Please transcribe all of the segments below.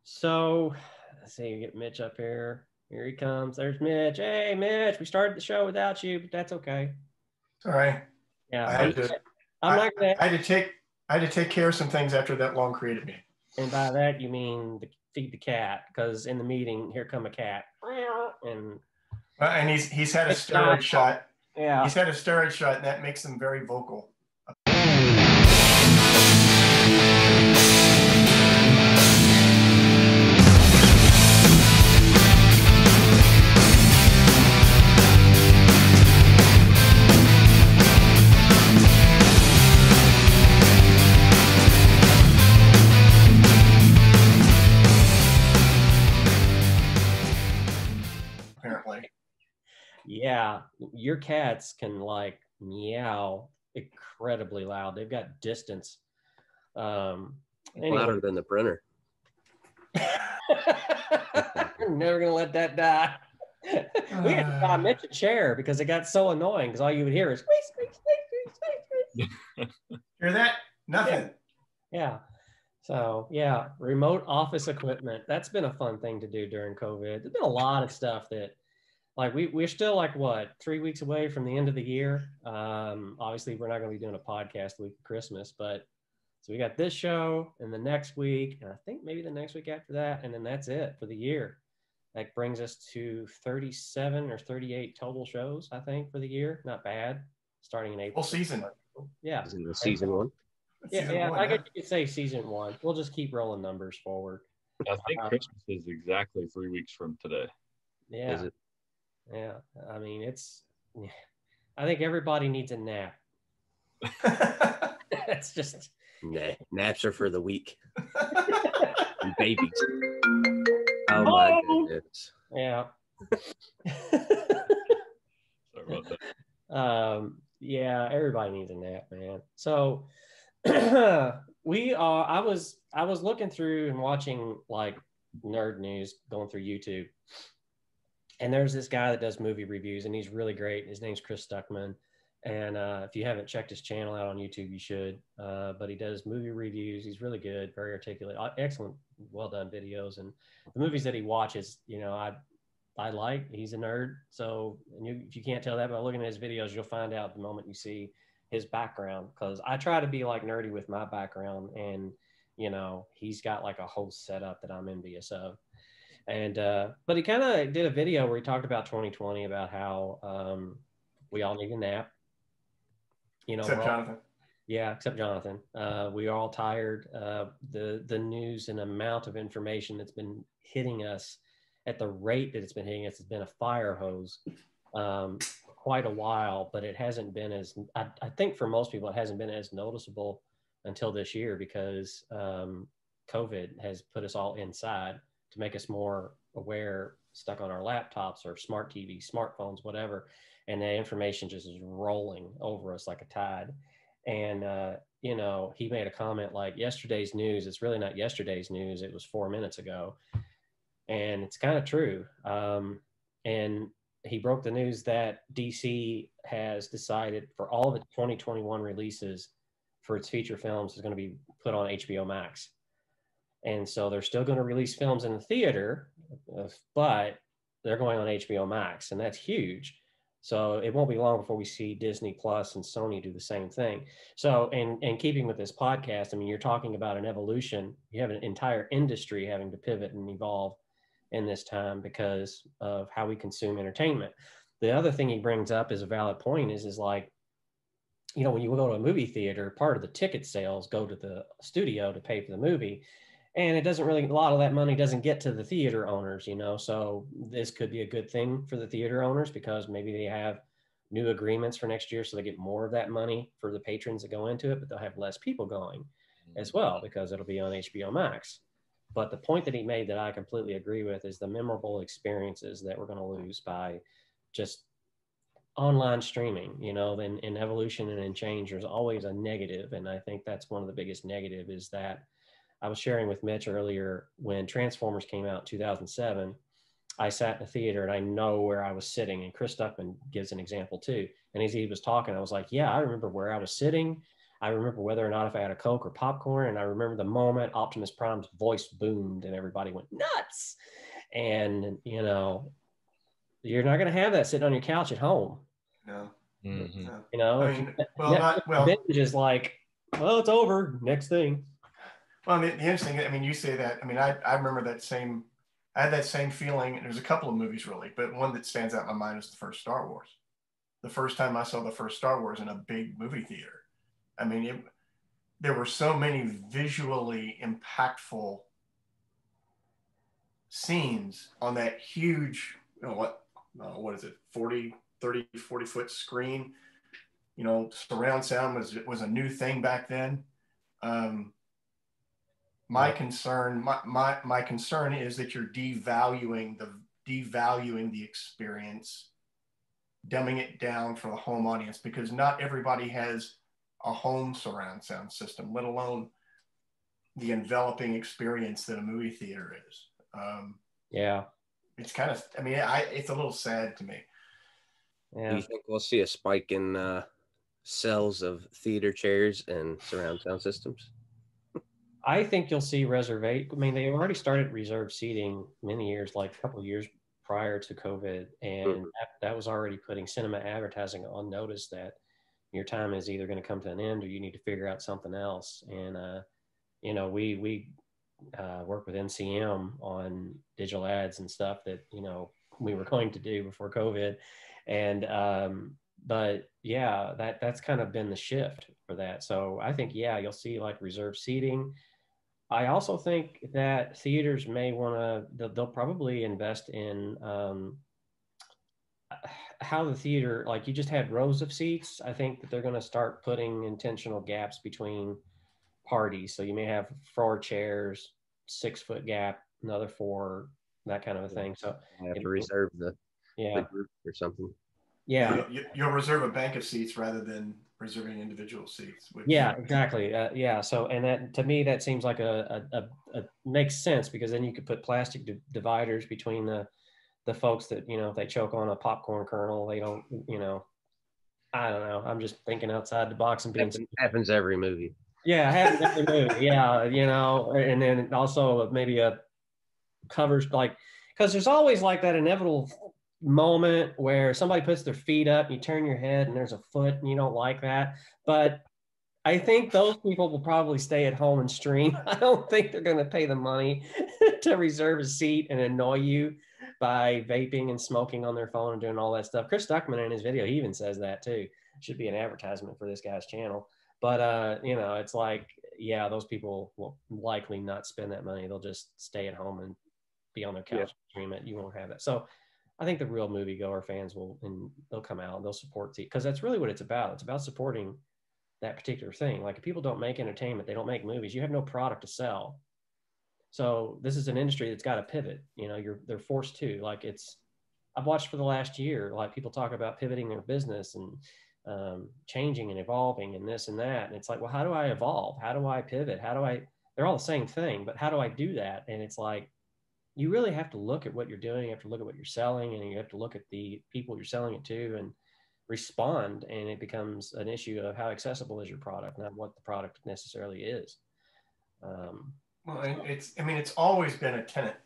So let's see, get Mitch up here. Here he comes. There's Mitch. Hey, Mitch, we started the show without you, but that's okay. All right. Yeah, I'm not gonna. I had to take care of some things after that long created me. And by that you mean feed the cat, because in the meeting, here come a cat, and he's had a steroid shot. Yeah, he's had a steroid shot, and that makes him very vocal. Yeah, your cats can like meow incredibly loud. They've got distance. Anyway. Louder than the printer. I'm never gonna let that die. We had to buy Mitch a chair because it got so annoying, because all you would hear is squeak, squeak, squeak, squeak, squeak. Hear that? Nothing. Yeah. So yeah, remote office equipment. That's been a fun thing to do during COVID. There's been a lot of stuff that, like, we're still like, what, 3 weeks away from the end of the year. Obviously, we're not going to be doing a podcast the week of Christmas, but so we got this show and the next week, and I think maybe the next week after that, and then that's it for the year. That brings us to 37 or 38 total shows, I think, for the year. Not bad. Starting in April. Full season. Yeah. Isn't it season one? Yeah, I guess you could say season one. We'll just keep rolling numbers forward. I think Christmas is exactly 3 weeks from today. Yeah. Is it? Yeah, I mean, I think everybody needs a nap. It's just... Nah, naps are for the weak. Babies. Oh my goodness. Yeah. Sorry about that. Yeah, everybody needs a nap, man. So I was looking through and watching like nerd news, going through YouTube. And there's this guy that does movie reviews, and he's really great. His name's Chris Stuckman. And if you haven't checked his channel out on YouTube, you should. But he does movie reviews. He's really good, very articulate, excellent, well-done videos. And the movies that he watches, I like. He's a nerd. So if you can't tell that by looking at his videos, you'll find out the moment you see his background. Because I try to be like nerdy with my background. And, he's got like a whole setup that I'm envious of. And but he kind of did a video where he talked about 2020, about how we all need a nap. Except Jonathan. Yeah, except Jonathan. We are all tired. The news and amount of information that's been hitting us at the rate that it's been hitting us has been a fire hose for quite a while, but it hasn't been as, I think for most people, it hasn't been as noticeable until this year, because COVID has put us all inside to make us more aware, stuck on our laptops or smart TVs, smartphones, whatever. And the information just is rolling over us like a tide. And, he made a comment like, yesterday's news, it's really not yesterday's news. It was 4 minutes ago. And it's kind of true. And he broke the news that DC has decided for all the 2021 releases for its feature films is going to be put on HBO Max. And so they're still going to release films in the theater, but they're going on HBO Max, and that's huge. So it won't be long before we see Disney Plus and Sony do the same thing. So, and keeping with this podcast, I mean, you're talking about an evolution. You have an entire industry having to pivot and evolve in this time because of how we consume entertainment. The other thing he brings up is a valid point is like, when you go to a movie theater, part of the ticket sales go to the studio to pay for the movie. And it doesn't really, a lot of that money doesn't get to the theater owners, so this could be a good thing for the theater owners, because maybe they have new agreements for next year, so they get more of that money for the patrons that go into it, but they'll have less people going as well because it'll be on HBO Max. But the point that he made that I completely agree with is the memorable experiences that we're going to lose by just online streaming. In evolution and in change, there's always a negative. And I think that's one of the biggest negative is that I was sharing with Mitch earlier, when Transformers came out in 2007, I sat in a theater and I know where I was sitting. And Chris Stuckman gives an example too. And as he was talking, I was like, yeah, I remember where I was sitting. I remember whether or not if I had a Coke or popcorn, and I remember the moment Optimus Prime's voice boomed and everybody went nuts. And, you know, you're not going to have that sitting on your couch at home. No. Mm-hmm. No. You know, I mean, well, binge is like, well, it's over. Next thing. Well, I mean, the interesting, I mean, you say that. I mean, I remember I had that same feeling. And there's a couple of movies really, but one that stands out in my mind is the first Star Wars. The first time I saw the first Star Wars in a big movie theater. I mean, there were so many visually impactful scenes on that huge, you know, what is it, 40 foot screen. You know, surround sound was a new thing back then. My concern is that you're devaluing the experience, dumbing it down for the home audience, because not everybody has a home surround sound system, let alone the enveloping experience that a movie theater is. Yeah. It's kind of, I mean, it's a little sad to me. Yeah. Do you think we'll see a spike in sales of theater chairs and surround sound systems? I think you'll see reservation. I mean, they already started reserved seating many years, like a couple of years prior to COVID. And that was already putting cinema advertising on notice that your time is either going to come to an end or you need to figure out something else. And, you know, we work with NCM on digital ads and stuff that, you know, we were going to do before COVID. And, but yeah, that's kind of been the shift for that. So I think, yeah, you'll see like reserved seating. I also think that theaters may want to, they'll probably invest in how the theater, like you just had rows of seats. I think that they're going to start putting intentional gaps between parties. So you may have 4 chairs, 6-foot gap, another 4, that kind of a thing. So I have to reserve the group or something. Yeah. You'll reserve a bank of seats rather than reserving individual seats. Yeah, exactly. Yeah. So, and that, to me, that seems like a makes sense, because then you could put plastic dividers between the folks that, you know, if they choke on a popcorn kernel, they don't, you know, I don't know. I'm just thinking outside the box and being happens every movie. Yeah, happens every movie. Yeah, you know, and then also maybe a covers, like, because there's always like that inevitable moment where somebody puts their feet up, you turn your head and there's a foot and you don't like that. But I think those people will probably stay at home and stream. I don't think they're going to pay the money to reserve a seat and annoy you by vaping and smoking on their phone and doing all that stuff. Chris Stuckman in his video, he even says that too. Should be an advertisement for this guy's channel. But, you know, it's like, yeah, those people will likely not spend that money. They'll just stay at home and be on their couch and stream it. You won't have that. So I think the real moviegoer fans they'll come out and they'll support because that's really what it's about. It's about supporting that particular thing. Like, if people don't make entertainment, they don't make movies, you have no product to sell. So this is an industry that's got to pivot. You know, they're forced to. Like, I've watched for the last year, like, people talk about pivoting their business and changing and evolving and this and that. And it's like, well, how do I evolve? How do I pivot? They're all the same thing, but how do I do that? And it's like, you really have to look at what you're doing. You have to look at what you're selling, and you have to look at the people you're selling it to and respond. And it becomes an issue of how accessible is your product, not what the product necessarily is. Well, it's always been a tenet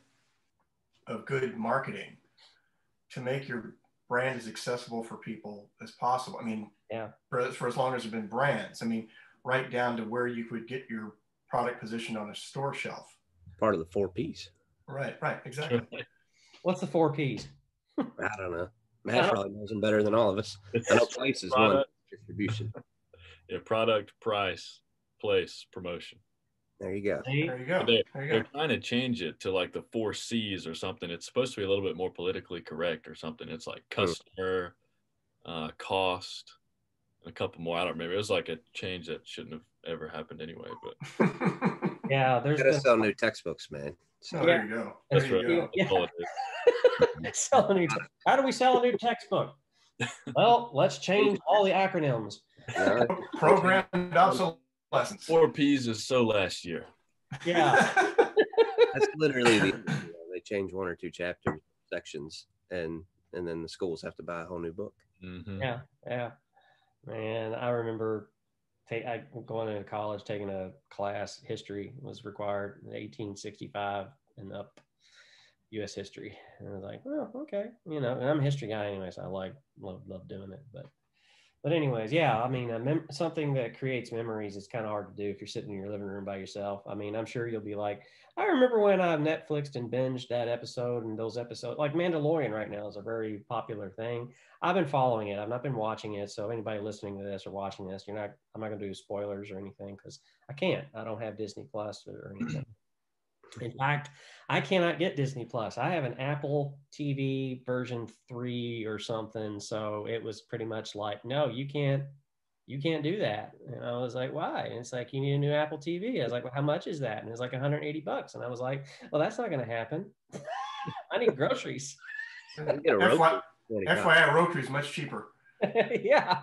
of good marketing to make your brand as accessible for people as possible. I mean, yeah, for as long as there have been brands. I mean, right down to where you could get your product positioned on a store shelf. Part of the 4 Ps. Right, exactly. What's the 4 Ps? I don't know. Matt probably knows them better than all of us. I know place is one. Distribution. Yeah, product, price, place, promotion. There you go. There you go. They're trying to change it to like the 4 Cs or something. It's supposed to be a little bit more politically correct or something. It's like customer, cost, and a couple more. I don't remember. It was like a change that shouldn't have ever happened anyway. But yeah, there's gotta sell new textbooks, man. So there you go. There you go. Yeah. How do we sell a new textbook? Well, let's change all the acronyms. Programmed obsolescence. 4 Ps is so last year. Yeah. That's literally they change 1 or 2 chapters, sections, and then the schools have to buy a whole new book. Mm-hmm. Yeah. Man, I remember going into college, taking a class, history was required, 1865 and up, U.S. history. And I was like, well, okay, and I'm a history guy anyway, so I love doing it. But anyways, yeah, I mean, something that creates memories is kind of hard to do if you're sitting in your living room by yourself. I mean, I'm sure you'll be like, I remember when I Netflixed and binged that episode and those episodes. Like Mandalorian right now is a very popular thing. I've been following it. I've not been watching it. So anybody listening to this or watching this, I'm not going to do spoilers or anything because I can't. I don't have Disney Plus or anything. In fact, I cannot get Disney Plus. I have an Apple TV version 3 or something. So it was pretty much like, no, you can't do that. And I was like, why? And it's like, you need a new Apple TV. I was like, well, how much is that? And it's like $180. And I was like, well, that's not going to happen. I need groceries. Get a Roku. FYI, Roku is much cheaper. Yeah.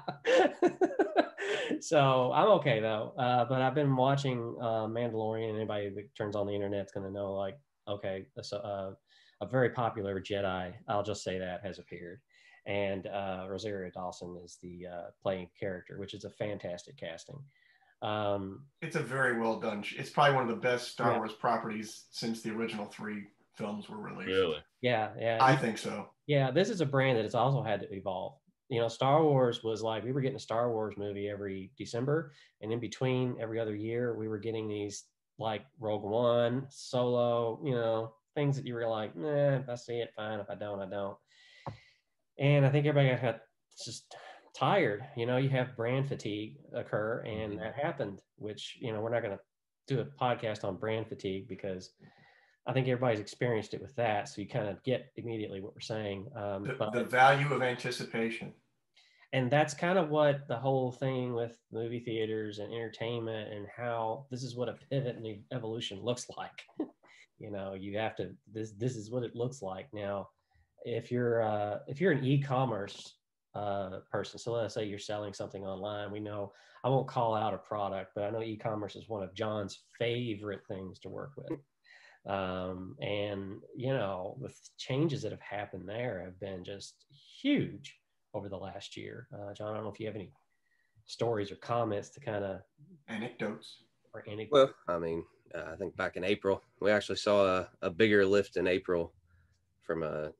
So I'm okay though. But I've been watching Mandalorian. Anybody that turns on the internet is going to know, like, okay, so, a very popular Jedi, I'll just say that, has appeared. And Rosario Dawson is the playing character, which is a fantastic casting. It's a very well done. It's probably one of the best Star Wars properties since the original 3 films were released. Really? Yeah. I think so. Yeah, this is a brand that has also had to evolve. Star Wars was like, we were getting a Star Wars movie every December, and in between every other year, we were getting these like Rogue One, Solo, things that you were like, if I see it, fine. If I don't, I don't. And I think everybody got just tired. You have brand fatigue occur, and that happened, which, we're not going to do a podcast on brand fatigue because I think everybody's experienced it with that. So you kind of get immediately what we're saying. The value of anticipation. And that's kind of what the whole thing with movie theaters and entertainment and how this is what a pivot and evolution looks like. You have to, this is what it looks like. Now, if you're an e-commerce person, so let's say you're selling something online, we know, I won't call out a product, but I know e-commerce is one of John's favorite things to work with. And the changes that have happened there have been just huge over the last year. John, I don't know if you have any stories or comments to kind of anecdotes. Well, I mean, I think back in April, we actually saw a bigger lift in April from a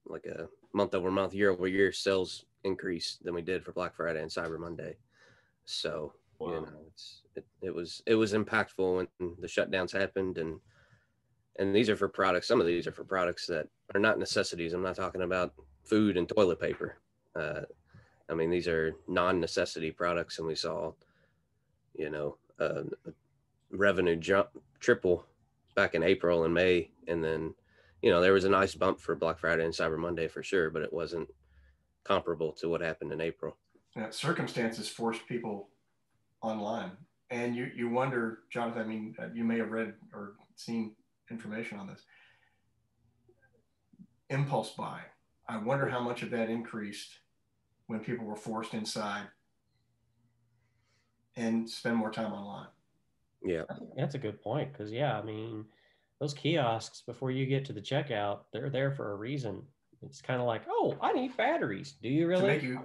month-over-month, year-over-year sales increase than we did for Black Friday and Cyber Monday. So, wow. It was impactful when the shutdowns happened, and these are for products. Some of these are for products that are not necessities. I'm not talking about food and toilet paper. I mean, these are non-necessity products, and we saw, revenue jump triple back in April and May. And then, there was a nice bump for Black Friday and Cyber Monday for sure, but it wasn't comparable to what happened in April. Circumstances forced people online. And you wonder, Jonathan, I mean, you may have read or seen information on this. Impulse buy. I wonder how much of that increased when people were forced inside and spend more time online. Yeah, that's a good point. Because I mean, those kiosks before you get to the checkout, they're there for a reason. It's kind of like, oh, I need batteries. Do you really?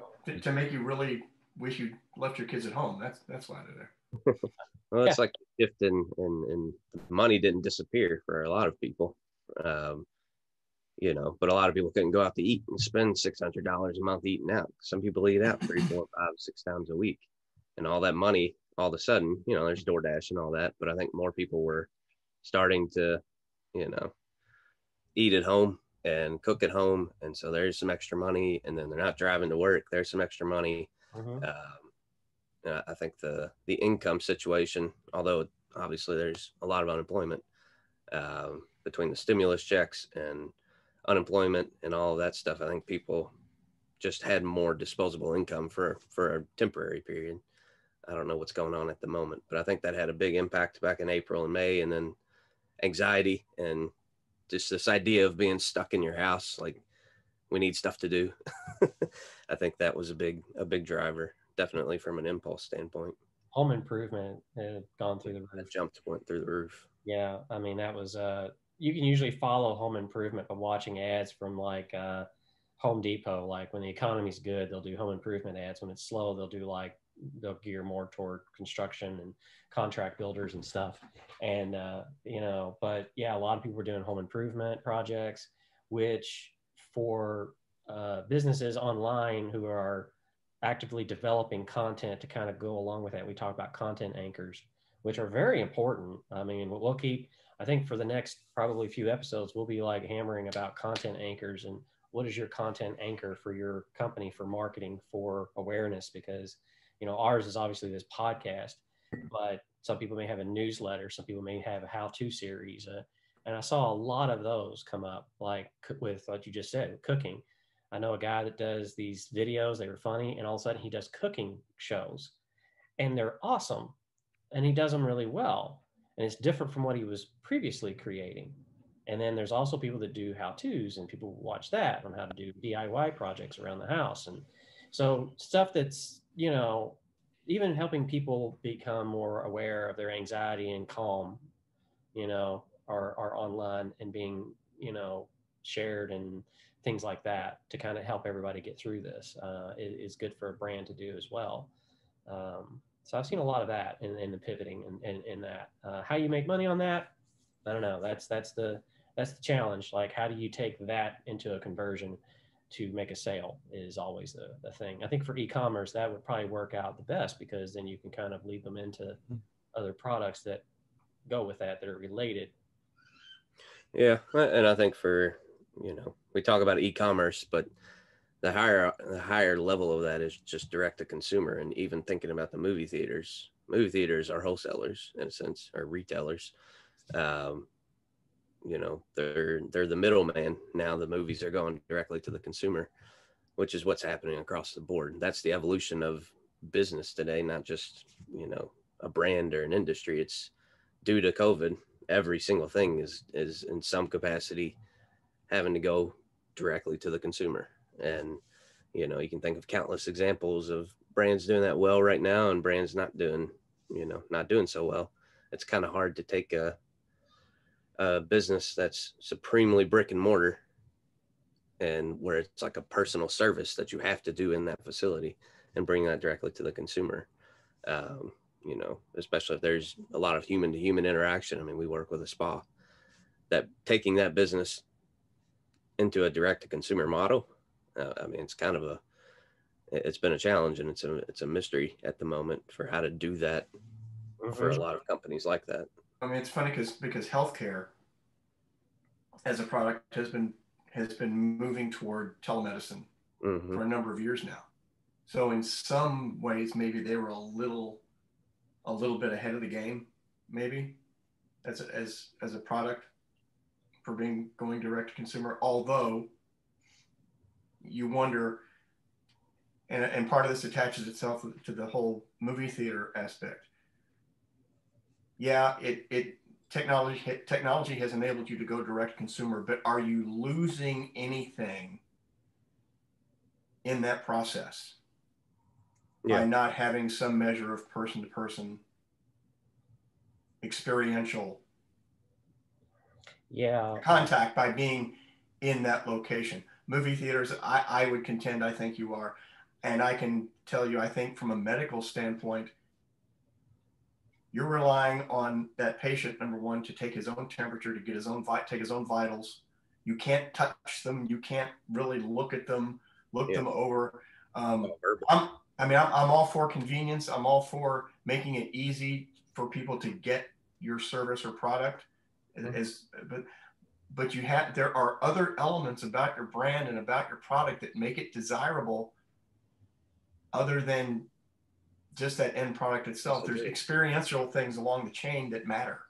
To make you really wish you left your kids at home. That's why they're there. Well, it's like a shift in money didn't disappear for a lot of people, but a lot of people couldn't go out to eat and spend $600 a month eating out. Some people eat out 3, 4, 5, 6 times a week, and all that money, all of a sudden, there's DoorDash and all that. But I think more people were starting to, eat at home and cook at home. And so there's some extra money, and then they're not driving to work. There's some extra money. Mm-hmm. I think the income situation, although obviously there's a lot of unemployment between the stimulus checks and unemployment and all of that stuff, I think people just had more disposable income for a temporary period. I don't know what's going on at the moment, but I think that had a big impact back in April and May. And then anxiety and just this idea of being stuck in your house, like we need stuff to do. I think that was a big driver. Definitely from an impulse standpoint. Home improvement had gone through the roof. Went through the roof. Yeah. I mean, that was, you can usually follow home improvement by watching ads from like Home Depot. Like when the economy's good, they'll do home improvement ads. When it's slow, they'll do like, they'll gear more toward construction and contract builders and stuff. And, but yeah, a lot of people are doing home improvement projects, which for businesses online who are actively developing content to kind of go along with that. We talk about content anchors, which are very important. I mean, we'll keep, I think for the next probably few episodes, we'll be like hammering about content anchors and what is your content anchor for your company, for marketing, for awareness, because, ours is obviously this podcast, but some people may have a newsletter. Some people may have a how-to series. And I saw a lot of those come up, like with what you just said, cooking. I know a guy that does these videos. They were funny. And all of a sudden he does cooking shows and they're awesome. And he does them really well. And it's different from what he was previously creating. And then there's also people that do how-tos, and people watch that on how to do DIY projects around the house. And so stuff that's, even helping people become more aware of their anxiety and calm, are online and being, shared and things like that to kind of help everybody get through this is good for a brand to do as well. So I've seen a lot of that in the pivoting and in that. How you make money on that, I don't know. That's the challenge. Like, how do you take that into a conversion to make a sale is always the thing. I think for e-commerce, that would probably work out the best, because then you can kind of lead them into other products that go with that are related. Yeah. And I think for, we talk about e-commerce, but the higher level of that is just direct to consumer. And even thinking about the movie theaters are wholesalers in a sense, or retailers. They're the middleman. Now the movies are going directly to the consumer, which is what's happening across the board. That's the evolution of business today, not just, a brand or an industry. It's due to COVID. Every single thing is in some capacity having to go directly to the consumer. And, you can think of countless examples of brands doing that well right now and brands not doing so well. It's kind of hard to take a business that's supremely brick and mortar and where it's like a personal service that you have to do in that facility and bring that directly to the consumer. Especially if there's a lot of human to human interaction. I mean, we work with a spa, that taking that business into a direct to consumer model. It's been a challenge, and it's a mystery at the moment for how to do that for a lot of companies like that. I mean, it's funny because healthcare as a product has been moving toward telemedicine for a number of years now. So in some ways, maybe they were a little bit ahead of the game, maybe as a product for going direct to consumer. Although you wonder, and part of this attaches itself to the whole movie theater aspect. Yeah, technology has enabled you to go direct to consumer, but are you losing anything in that process by not having some measure of person-to-person experiential contact by being in that location? Movie theaters, I would contend, I think you are. And I can tell you, I think from a medical standpoint, you're relying on that patient, number one, to take his own temperature, to get take his own vitals. You can't touch them. You can't really look at them, them over. I'm all for convenience. I'm all for making it easy for people to get your service or product. But there are other elements about your brand and about your product that make it desirable, other than just that end product itself. There's experiential things along the chain that matter.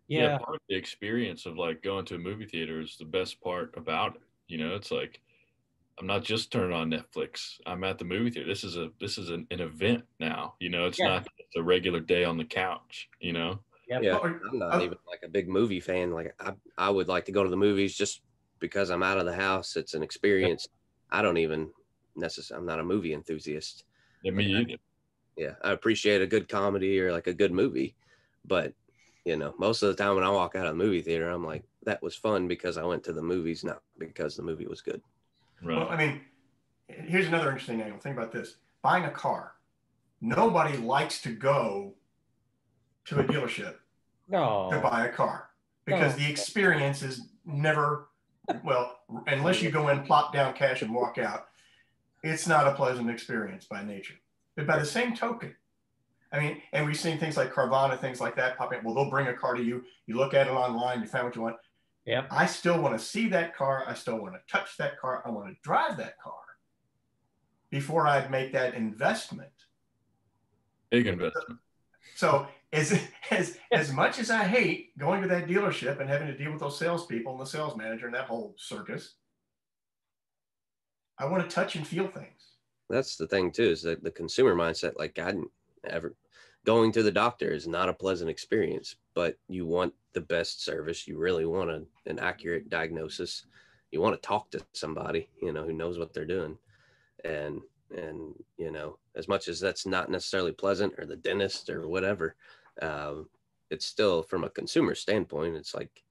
Yeah, part of the experience of like going to a movie theater is the best part about it. It's like, I'm not just turning on Netflix. I'm at the movie theater. This is an event now. It's not just a regular day on the couch. Yeah, I'm not even like a big movie fan. Like I would like to go to the movies just because I'm out of the house. It's an experience. I don't even necessarily. I'm not a movie enthusiast. Yeah, me either. I appreciate a good comedy or like a good movie, but most of the time when I walk out of the movie theater, I'm like, that was fun because I went to the movies, not because the movie was good. Right. Well, I mean, here's another interesting angle. Think about this. buying a car. Nobody likes to go to a dealership to buy a car because the experience is never, well, unless you go in, plop down cash and walk out, it's not a pleasant experience by nature. But by the same token, I mean, and we've seen things like Carvana, things like that pop in. Well, they'll bring a car to you. You look at it online, you find what you want. Yeah. I still want to see that car. I still want to touch that car. I want to drive that car before I make that investment. Big investment. So as much as I hate going to that dealership and having to deal with those salespeople and the sales manager and that whole circus, I want to touch and feel things. That's the thing too, is that the consumer mindset, like going to the doctor is not a pleasant experience, but you want the best service. You really want an accurate diagnosis. You want to talk to somebody, who knows what they're doing. And, as much as that's not necessarily pleasant, or the dentist or whatever, it's still, from a consumer standpoint, it's like,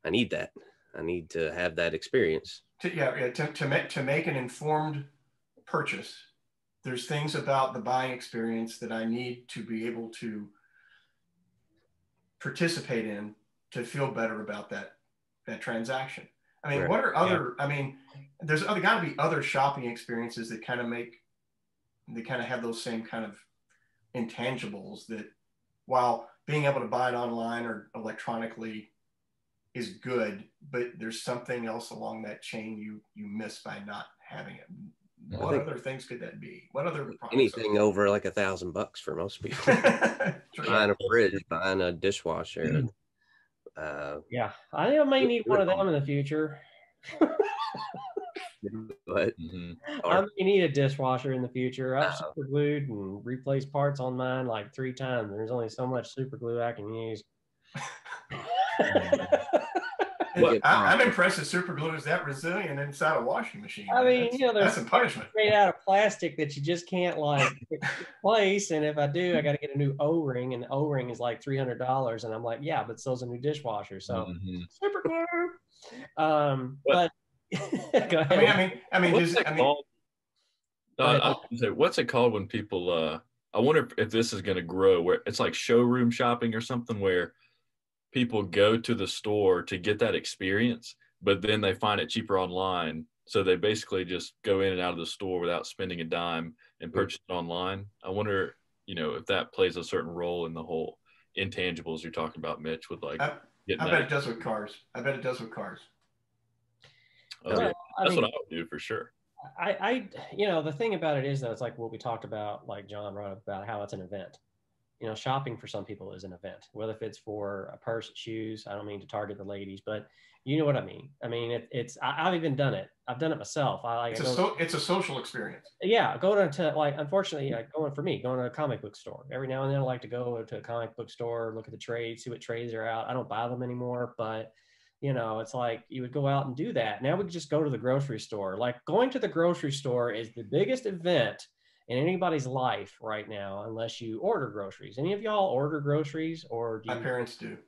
I need that. I need to have that experience. To make an informed purchase, there's things about the buying experience that I need to be able to participate in to feel better about that transaction. I mean, what are other, I mean, there's got to be other shopping experiences that kind of have those same kind of intangibles that, while being able to buy it online or electronically is good, but there's something else along that chain you miss by not having it. What other things could that be? What other anything over like $1,000 for most people? Buying a fridge, buying a dishwasher. Yeah, I may need one of them in the future. But I may need a dishwasher in the future. I've super glued and replaced parts on mine like 3 times. There's only so much super glue I can use. I'm impressed that super glue is that resilient inside a washing machine. I mean, that's a punishment. Made out of plastic that you just can't replace. And if I do, I got to get a new O-ring, and the O-ring is like $300. And I'm like, yeah, but so's a new dishwasher. So super glue. But go ahead. What's it called when people? I wonder if this is going to grow, where it's like showroom shopping or something, where people go to the store to get that experience, but then they find it cheaper online. So they basically just go in and out of the store without spending a dime and purchase it online. I wonder, if that plays a certain role in the whole intangibles you're talking about, Mitch, with like. I bet it does with cars. Oh, yeah. That's what I would do for sure. The thing about it is, though, it's like what we talked about, like John brought up about how it's an event. Shopping for some people is an event, whether if it's for a purse, shoes. I don't mean to target the ladies, but you know what I mean. I mean, I've even done it. I've done it myself. It's a social experience. Yeah. Unfortunately, going to a comic book store. Every now and then I like to go to a comic book store, look at the trades, see what trades are out. I don't buy them anymore, but it's like you would go out and do that. Now we can just go to the grocery store. Like, going to the grocery store is the biggest event in anybody's life right now, unless you order groceries. Any of y'all order groceries, or My parents do?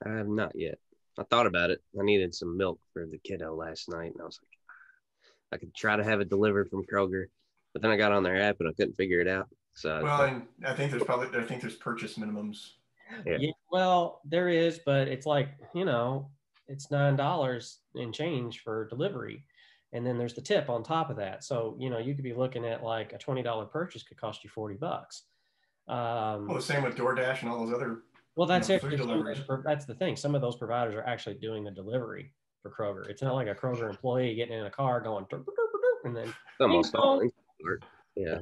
I have not yet. I thought about it. I needed some milk for the kiddo last night, and I was like, I could try to have it delivered from Kroger, but then I got on their app and I couldn't figure it out. So and I think there's purchase minimums. Yeah, well, there is, but it's like, it's $9 and change for delivery. And then there's the tip on top of that. So, you could be looking at like a $20 purchase could cost you $40. Well, the same with DoorDash and all those other. Well, that's that's the thing. Some of those providers are actually doing the delivery for Kroger. It's not like a Kroger employee getting in a car going, and then it's almost all Instacart. Yeah,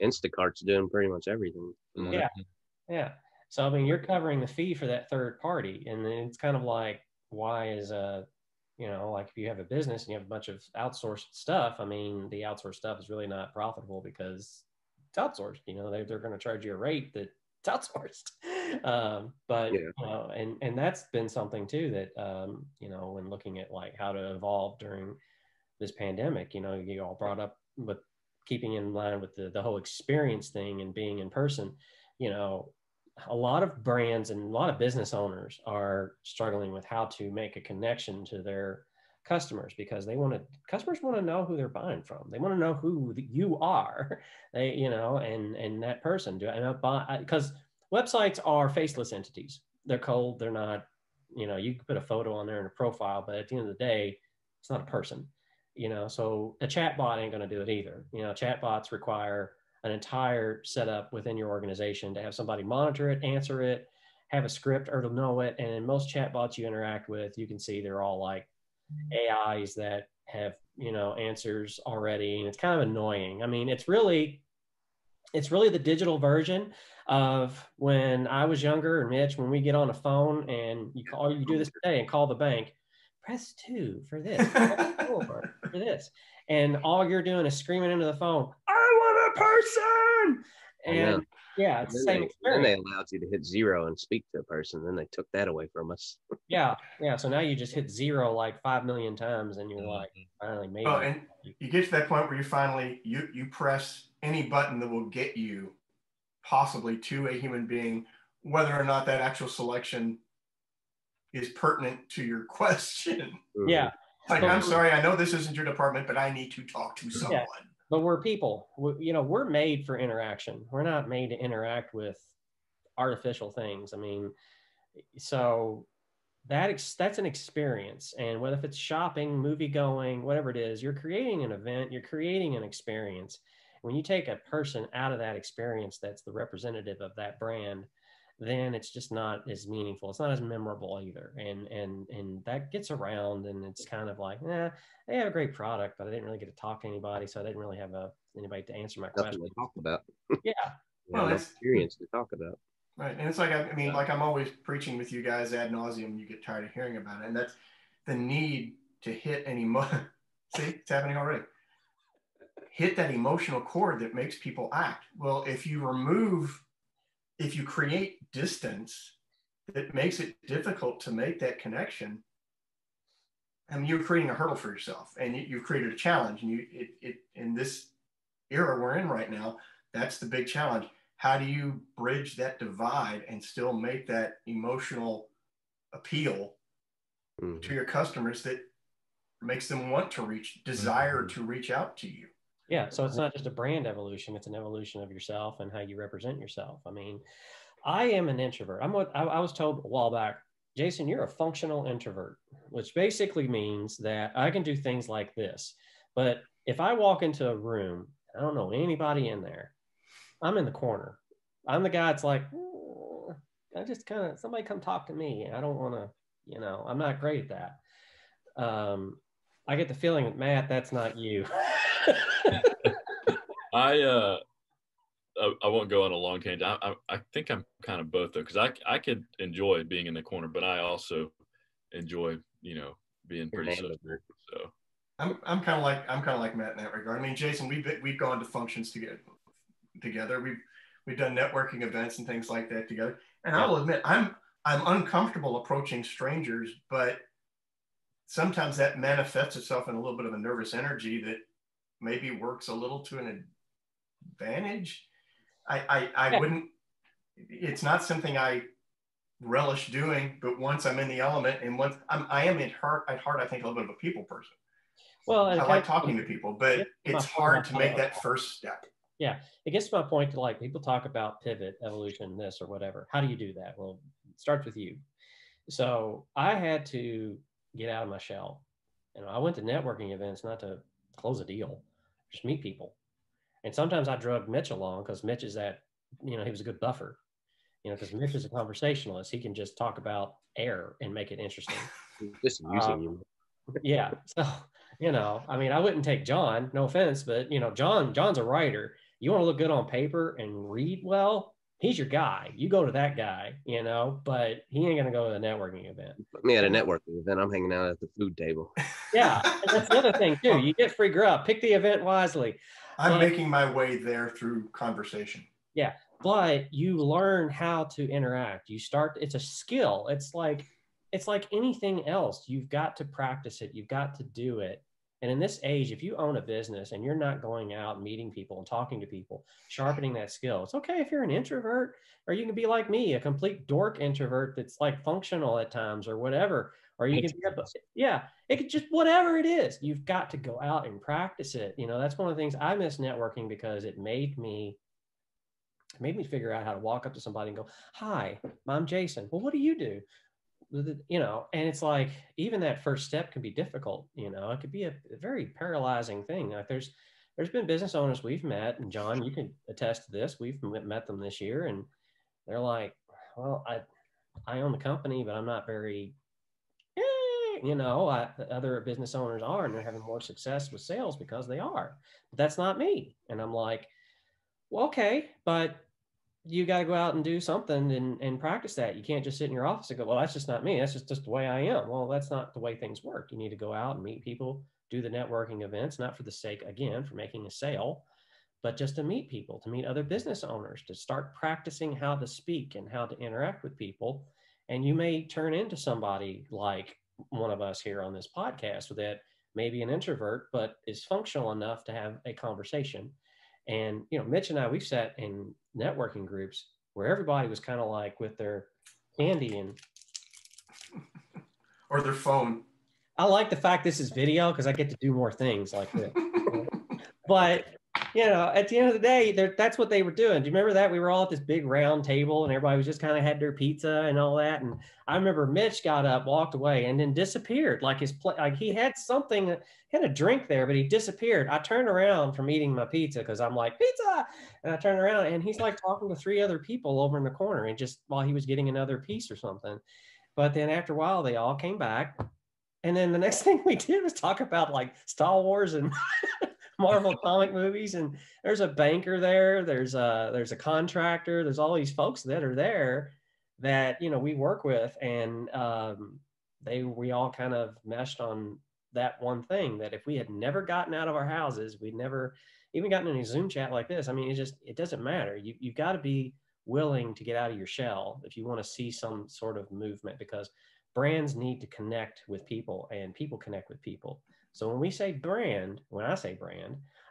Instacart's doing pretty much everything. Yeah. So I mean, you're covering the fee for that third party, and then it's kind of like, why is like if you have a business and you have a bunch of outsourced stuff, I mean, the outsourced stuff is really not profitable because it's outsourced. They're going to charge you a rate that's outsourced. And that's been something too that, when looking at like how to evolve during this pandemic, you all brought up with keeping in line with the whole experience thing and being in person, a lot of brands and a lot of business owners are struggling with how to make a connection to their customers, because customers want to know who they're buying from. They want to know who you are, and that person. Because websites are faceless entities. They're cold. They're not, you can put a photo on there and a profile, but at the end of the day, it's not a person, so a chat bot ain't going to do it either. Chat bots require an entire setup within your organization to have somebody monitor it, answer it, have a script or to know it. And in most chat bots you interact with, you can see they're all like AIs that have, answers already. And it's kind of annoying. I mean, it's really the digital version of when I was younger, and Mitch, when we get on the phone and you do this today and call the bank, press 2 for this, press 4 for this. And all you're doing is screaming into the phone, I want a person. And yeah, it's the same experience. Then they allowed you to hit 0 and speak to a person. Then they took that away from us. Yeah. So now you just hit 0 like 5 million times, and you're like, finally made it. And you get to that point where you finally you press any button that will get you possibly to a human being, whether or not that actual selection is pertinent to your question. Yeah. Like, I'm sorry, I know this isn't your department, but I need to talk to someone. Yeah. But we're people. We're made for interaction. We're not made to interact with artificial things. I mean, so that's an experience. And whether if it's shopping, movie going, whatever it is, you're creating an event, you're creating an experience. When you take a person out of that experience that's the representative of that brand, then it's just not as meaningful. It's not as memorable either. And that gets around, and it's kind of like, they have a great product, but I didn't really get to talk to anybody. So I didn't really have anybody to answer my question. Nothing to talk about. Yeah. Well, no experience to talk about. Right. And it's like, I mean, like I'm always preaching with you guys ad nauseum, you get tired of hearing about it. And that's the need to hit any, see, it's happening already. Hit that emotional chord that makes people act. Well, if you create distance that makes it difficult to make that connection, I mean, you're creating a hurdle for yourself, and you've created a challenge. And in this era we're in right now, that's the big challenge. How do you bridge that divide and still make that emotional appeal to your customers that makes them want to desire to reach out to you? Yeah. So it's not just a brand evolution. It's an evolution of yourself and how you represent yourself. I mean, I am an introvert. I was told a while back, Jason, you're a functional introvert, which basically means that I can do things like this. But if I walk into a room, I don't know anybody in there, I'm in the corner. I'm the guy that's like, I just somebody come talk to me. I don't want to, I'm not great at that. I get the feeling that, Matt, that's not you. I won't go on a long tangent. I think I'm kind of both, though, because I could enjoy being in the corner, but I also enjoy, being pretty social. So I'm kind of like Matt in that regard. I mean, Jason, we've gone to functions together. We've done networking events and things like that together. And I will admit, I'm uncomfortable approaching strangers, but sometimes that manifests itself in a little bit of a nervous energy that maybe works a little to an advantage. I wouldn't, it's not something I relish doing, but once I'm in the element, and once I am at heart, I think a little bit of a people person. Well, I like talking to people, but it's hard to make that first step. Yeah. It gets to my point to, like, people talk about pivot, evolution, this or whatever. How do you do that? Well, it starts with you. So I had to get out of my shell. I went to networking events, not to close a deal, just meet people. And sometimes I drug Mitch along because Mitch is he was a good buffer, because Mitch is a conversationalist. He can just talk about air and make it interesting. Just using you. Yeah. So, I mean, I wouldn't take John, no offense, but, John's a writer. You want to look good on paper and read well, he's your guy. You go to that guy, but he ain't going to go to a networking event. Put me at a networking event, I'm hanging out at the food table. Yeah. And that's the other thing too. You get free grub. Pick the event wisely. I'm making my way there through conversation. Yeah. But you learn how to interact. It's a skill. It's like anything else. You've got to practice it. You've got to do it. And in this age, if you own a business and you're not going out meeting people and talking to people, sharpening that skill, it's okay if you're an introvert, or you can be like me, a complete dork introvert that's like functional at times or whatever, or you can it could just whatever it is. You've got to go out and practice it. That's one of the things I miss networking, because it made me figure out how to walk up to somebody and go, "Hi, I'm Jason. Well, what do you do?" And it's like, even that first step can be difficult. It could be a very paralyzing thing. Like there's been business owners we've met, and John, you can attest to this. We've met them this year, and they're like, "Well, I own the company, but I'm not very, other business owners are, and they're having more success with sales because they are. But that's not me." And I'm like, "Well, okay, but you got to go out and do something and practice that. You can't just sit in your office and go, well, that's just not me. That's just the way I am." Well, that's not the way things work. You need to go out and meet people, do the networking events, not for the sake, again, for making a sale, but just to meet people, to meet other business owners, to start practicing how to speak and how to interact with people. And you may turn into somebody like one of us here on this podcast that may be an introvert, but is functional enough to have a conversation. And, Mitch and I, we've sat in networking groups where everybody was kind of like with their candy and or their phone. I like the fact this is video because I get to do more things like this. But, at the end of the day, that's what they were doing. Do you remember that? We were all at this big round table and everybody was just kind of had their pizza and all that. And I remember Mitch got up, walked away, and then disappeared. Like he had something, he had a drink there, but he disappeared. I turned around from eating my pizza because I'm like, "Pizza!" And I turned around and he's like talking to 3 other people over in the corner, and just while he was getting another piece or something. But then after a while, they all came back. And then the next thing we did was talk about like Star Wars and Marvel comic movies. And there's a banker there. There's a contractor. There's all these folks that are there that, we work with. And we all kind of meshed on that one thing, that if we had never gotten out of our houses, we'd never even gotten in a Zoom chat like this. I mean, it doesn't matter. You've got to be willing to get out of your shell if you want to see some sort of movement, because brands need to connect with people and people connect with people. So when I say brand,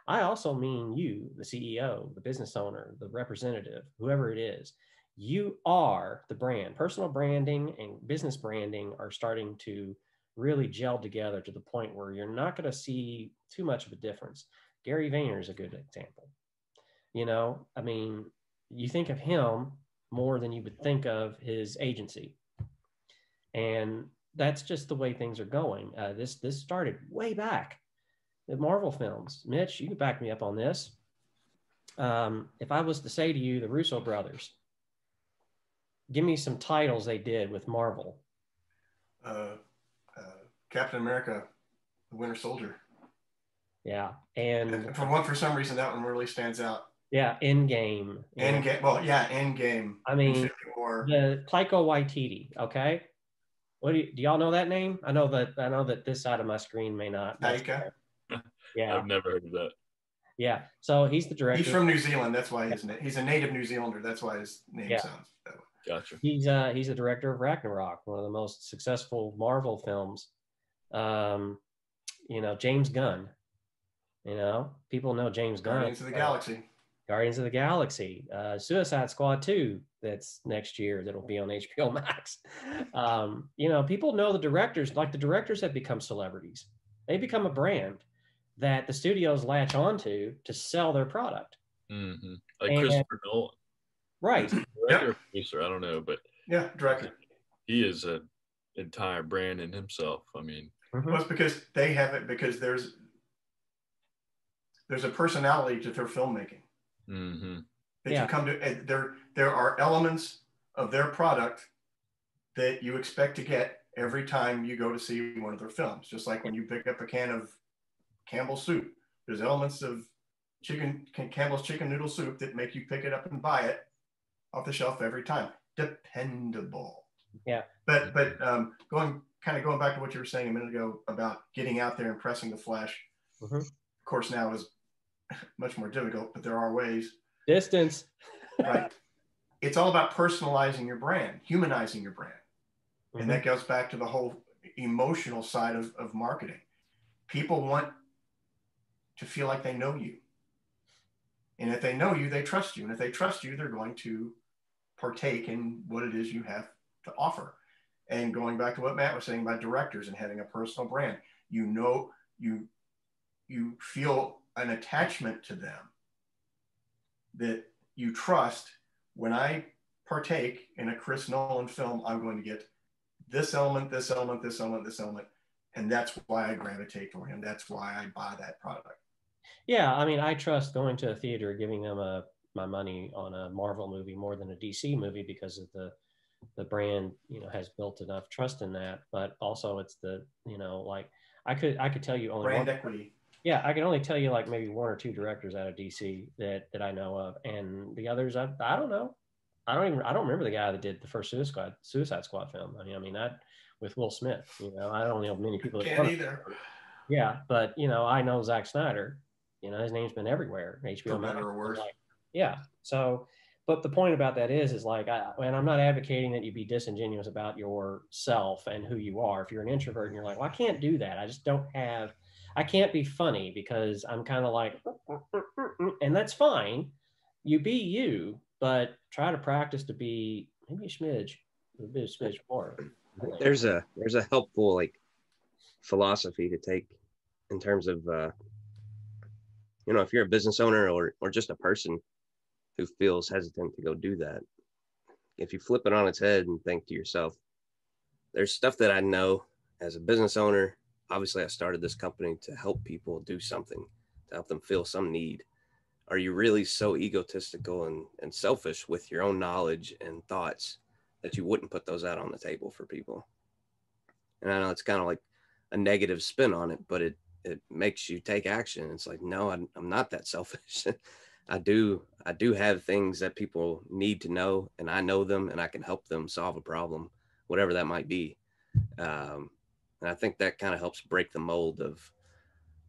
I also mean you, the CEO, the business owner, the representative, whoever it is. You are the brand. Personal branding and business branding are starting to really gel together to the point where you're not going to see too much of a difference. Gary Vayner is a good example. You think of him more than you would think of his agency. And that's just the way things are going. This started way back at Marvel Films. Mitch, you can back me up on this. If I was to say to you, the Russo brothers, give me some titles they did with Marvel. Captain America, the Winter Soldier. Yeah, and for some reason that one really stands out. Yeah, Endgame. Endgame. Well, yeah, Endgame. I mean, the Taika Waititi. Okay. Do y'all know that name? I know that this side of my screen may not. Taika. Yeah. I've never heard of that. Yeah. So he's the director. He's from New Zealand. That's why he's a native New Zealander. That's why his name sounds that way. Gotcha. He's the director of Ragnarok, one of the most successful Marvel films. James Gunn. People know James Gunn. Guardians of the Galaxy. Guardians of the Galaxy, Suicide Squad 2, that's next year, that'll be on HBO Max. People know the directors, like the directors have become celebrities. They become a brand that the studios latch onto to sell their product. Mm-hmm. Like Christopher Nolan. Right. Director or producer, I don't know, but yeah, director. He is an entire brand in himself. I mean, well, it's because they have it, because there's a personality to their filmmaking. Mm-hmm. That you come to. There are elements of their product that you expect to get every time you go to see one of their films. Just like when you pick up a can of Campbell's soup, there's elements of Campbell's chicken noodle soup that make you pick it up and buy it off the shelf every time. Dependable. Yeah. But going back to what you were saying a minute ago about getting out there and pressing the flesh. Mm-hmm. Of course, now is much more difficult, but there are ways. Distance. Right. It's all about personalizing your brand, humanizing your brand. Mm-hmm. And that goes back to the whole emotional side of marketing. People want to feel like they know you. And if they know you, they trust you. And if they trust you, they're going to partake in what it is you have to offer. And going back to what Matt was saying about directors and having a personal brand, you know, you feel an attachment to them that you trust. When I partake in a Chris Nolan film, I'm going to get this element, this element, this element, this element. And that's why I gravitate toward him. That's why I buy that product. Yeah, I mean, I trust going to a theater, giving them my money on a Marvel movie more than a DC movie because of the brand, has built enough trust in that. But also it's the, like I could tell you only brand equity. Yeah, I can only tell you like maybe one or two directors out of DC that I know of, and the others I don't know. I don't remember the guy that did the first Suicide Squad film. I mean that with Will Smith. I don't know many people that can't either. Yeah, but I know Zack Snyder. His name's been everywhere. HBO For better or worse. Yeah. So, but the point about that is like, and I'm not advocating that you be disingenuous about yourself and who you are. If you're an introvert and you're like, well, I can't do that. I can't be funny because I'm kind of like, and that's fine. You be you, but try to practice to be maybe a bit of smidge more. There's a helpful like philosophy to take in terms of if you're a business owner or just a person who feels hesitant to go do that, if you flip it on its head and think to yourself, there's stuff that I know as a business owner. Obviously I started this company to help people do something, to help them feel some need. Are you really so egotistical and selfish with your own knowledge and thoughts that you wouldn't put those out on the table for people? And I know it's kind of like a negative spin on it, but it makes you take action. It's like, no, I'm not that selfish. I do have things that people need to know, and I know them, and I can help them solve a problem, whatever that might be. And I think that kind of helps break the mold of,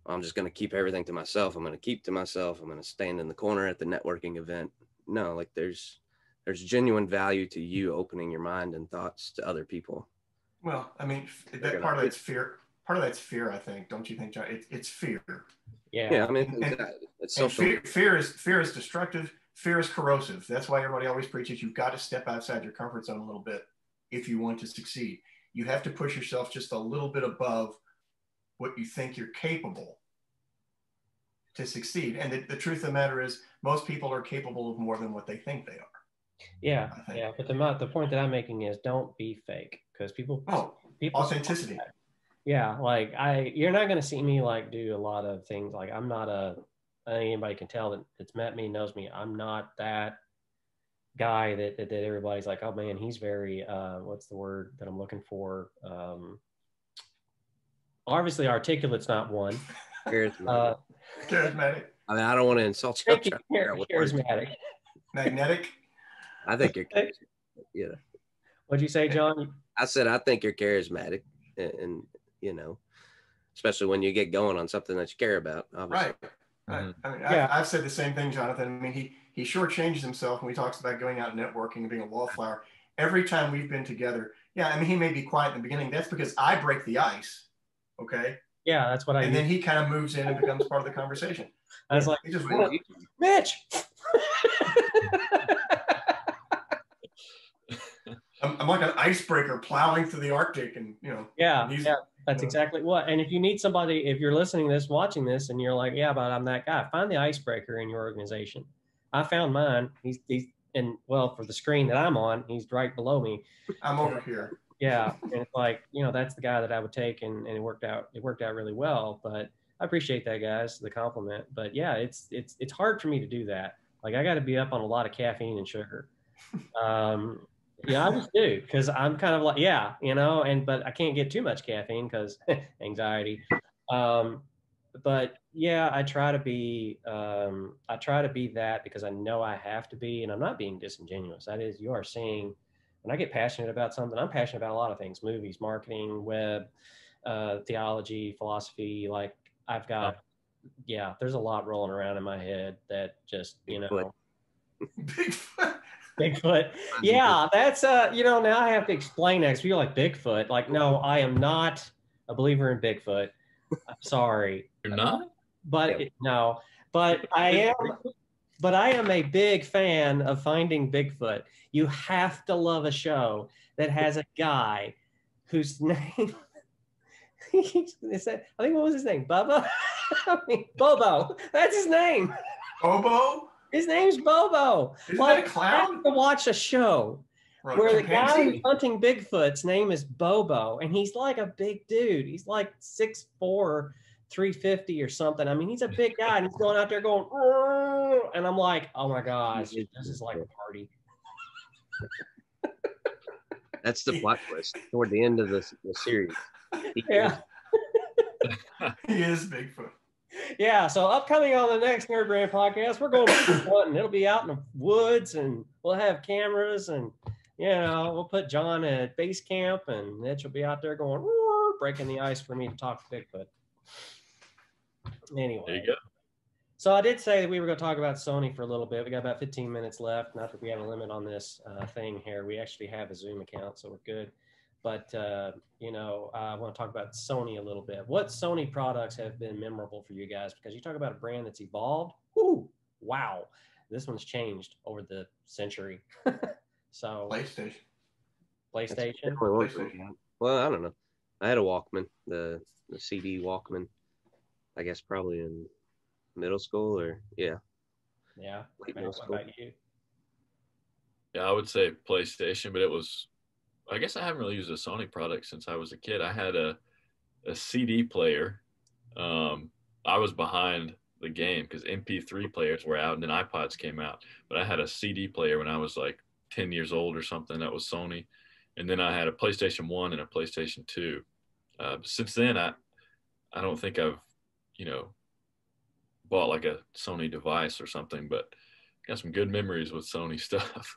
I'm just going to keep everything to myself. I'm going to keep to myself. I'm going to stand in the corner at the networking event. No, like there's genuine value to you opening your mind and thoughts to other people. Well, I mean, that part of that's fear. Part of that's fear, I think. Don't you think, John? It's fear. Yeah. I mean, it's social. Fear is destructive. Fear is corrosive. That's why everybody always preaches you've got to step outside your comfort zone a little bit if you want to succeed. You have to push yourself just a little bit above what you think you're capable to succeed. And the truth of the matter is most people are capable of more than what they think they are. Yeah. Yeah. But the point that I'm making is don't be fake, because people authenticity. Yeah. Like you're not going to see me like do a lot of things. Like I'm not I think anybody can tell that's met me, knows me. I'm not that guy that everybody's like, oh man, he's very, what's the word that I'm looking for? Obviously articulate's not one. Charismatic. I mean, I don't want to insult you. Charismatic. Magnetic. I think you're charismatic. Yeah. What'd you say, John? I said, I think you're charismatic and especially when you get going on something that you care about. Obviously. Right. Mm-hmm. I mean, I've said the same thing, Jonathan. I mean, he shortchanges himself when he talks about going out and networking and being a wallflower. Every time we've been together, I mean, he may be quiet in the beginning. That's because I break the ice. Okay. Yeah, that's what I. And then he kind of moves in and becomes part of the conversation. I was like, Mitch. I'm like an icebreaker plowing through the Arctic, and Yeah, that's exactly what. And if you need somebody, if you're listening to this, watching this, and you're like, yeah, but I'm that guy, find the icebreaker in your organization. I found mine. He's for the screen that I'm on, he's right below me. I'm over here. Yeah, and it's like, that's the guy that I would take, and it worked out really well. But I appreciate that, guys, the compliment. But yeah, it's hard for me to do that. Like I got to be up on a lot of caffeine and sugar. Yeah, I just do, because I'm kind of like, but I can't get too much caffeine because anxiety. But yeah, I try to be that because I know I have to be, and I'm not being disingenuous. That is, you are seeing, when I get passionate about something, I'm passionate about a lot of things: movies, marketing, web, theology, philosophy. Like I've got, there's a lot rolling around in my head that just, Bigfoot. Yeah, that's now I have to explain that, because people are like, Bigfoot. Like, no, I am not a believer in Bigfoot. I'm sorry. You're not? But no. But I am a big fan of Finding Bigfoot. You have to love a show that has a guy whose name is that, I think, what was his name? Bubba? I mean, Bobo. That's his name. Bobo? His name's Bobo. Isn't that a clown? I have to watch a show where the guy who's hunting Bigfoot's name is Bobo, and he's like a big dude. He's like 6'4", 350 or something. I mean, he's a big guy, and he's going out there going, "Rrr," and I'm like, oh my gosh, this is like a party. That's the plot twist toward the end of the series. Yeah. He is Bigfoot. Yeah, so upcoming on the next NerdBrand podcast, we're going Bigfoot hunting. It'll be out in the woods, and we'll have cameras, and we'll put John at base camp, and Mitch will be out there going, breaking the ice for me to talk to Bigfoot. Anyway. There you go. So I did say that we were going to talk about Sony for a little bit. We got about 15 minutes left. Not that we have a limit on this thing here. We actually have a Zoom account, so we're good. But, I want to talk about Sony a little bit. What Sony products have been memorable for you guys? Because you talk about a brand that's evolved. Ooh, wow. This one's changed over the century. So PlayStation. Well, I don't know. I had a Walkman, the CD Walkman, I guess probably in middle school or yeah. Late middle school. What about you? Yeah, I would say PlayStation, but I guess I haven't really used a Sony product since I was a kid. I had a CD player. I was behind the game because MP3 players were out and then iPods came out. But I had a CD player when I was like 10 years old or something. That was Sony. And then I had a PlayStation 1 and a PlayStation 2. Since then, I don't think I've, bought like a Sony device or something, but got some good memories with Sony stuff.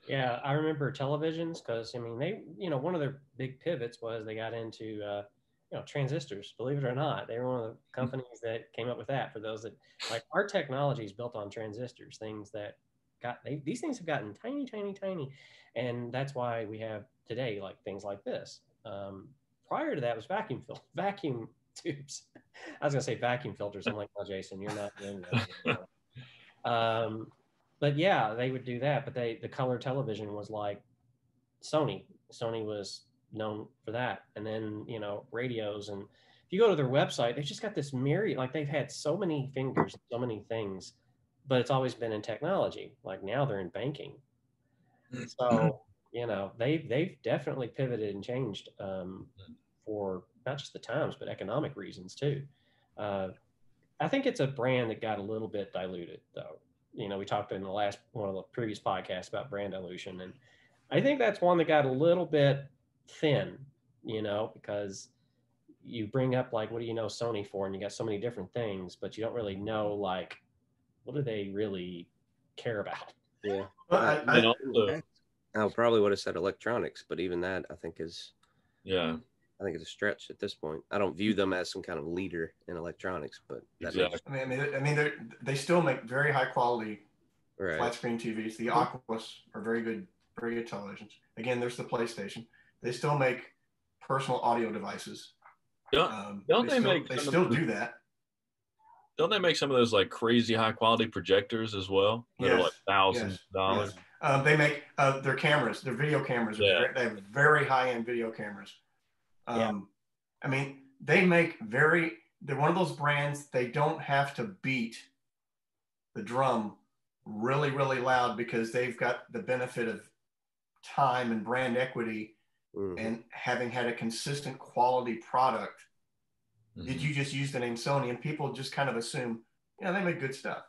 Yeah, I remember televisions because, I mean, they, one of their big pivots was they got into, transistors, believe it or not. They were one of the companies that came up with that. For those that, like, our technology is built on transistors, things that these things have gotten tiny, tiny, tiny. And that's why we have today, like, things like this. Prior to that was vacuum tubes. I was going to say vacuum filters. I'm like, no, Jason, you're not doing that. But yeah, they would do that. But the color television was like Sony. Sony was known for that. And then, radios. And if you go to their website, they've just got this myriad, like they've had so many fingers, so many things, but it's always been in technology. Like now they're in banking. So, they've definitely pivoted and changed for not just the times, but economic reasons too. I think it's a brand that got a little bit diluted though. We talked in one of the previous podcasts about brand dilution. And I think that's one that got a little bit thin, because you bring up like, what do you know Sony for? And you got so many different things, but you don't really know, like, what do they really care about? Yeah. Well, I probably would have said electronics, but even that I think is a stretch at this point. I don't view them as some kind of leader in electronics, but they still make very high quality flat screen TVs. The Aquas are very good televisions. Again, there's the PlayStation. They still make personal audio devices. They still do that. Don't they make some of those like crazy high quality projectors as well? That are like thousands of dollars. Yes. They make their cameras, their video cameras. They have very high end video cameras. I mean, they're one of those brands, they don't have to beat the drum really, really loud because they've got the benefit of time and brand equity and having had a consistent quality product. Did you just use the name Sony and people just kind of assume, they make good stuff.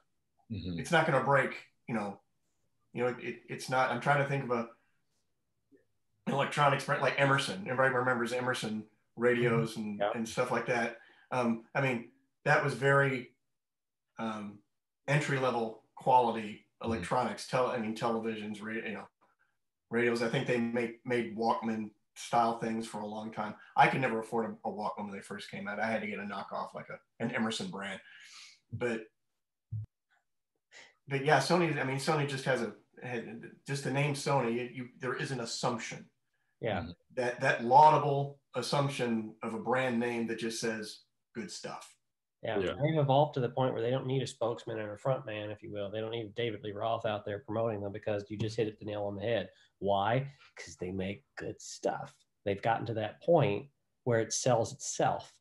It's not going to break, it's not. I'm trying to think of an electronics brand like Emerson. Everybody remembers Emerson radios and stuff like that. I mean, that was very entry level quality electronics. Televisions, radios. I think they made Walkman style things for a long time. I could never afford a Walkman when they first came out. I had to get a knockoff like an Emerson brand. But yeah, Sony. I mean, Sony just had the name Sony. There is an assumption. Yeah. That laudable assumption of a brand name that just says good stuff. Yeah. They've evolved to the point where they don't need a spokesman and a front man, if you will. They don't need David Lee Roth out there promoting them because you just hit the nail on the head. Why? Because they make good stuff. They've gotten to that point where it sells itself.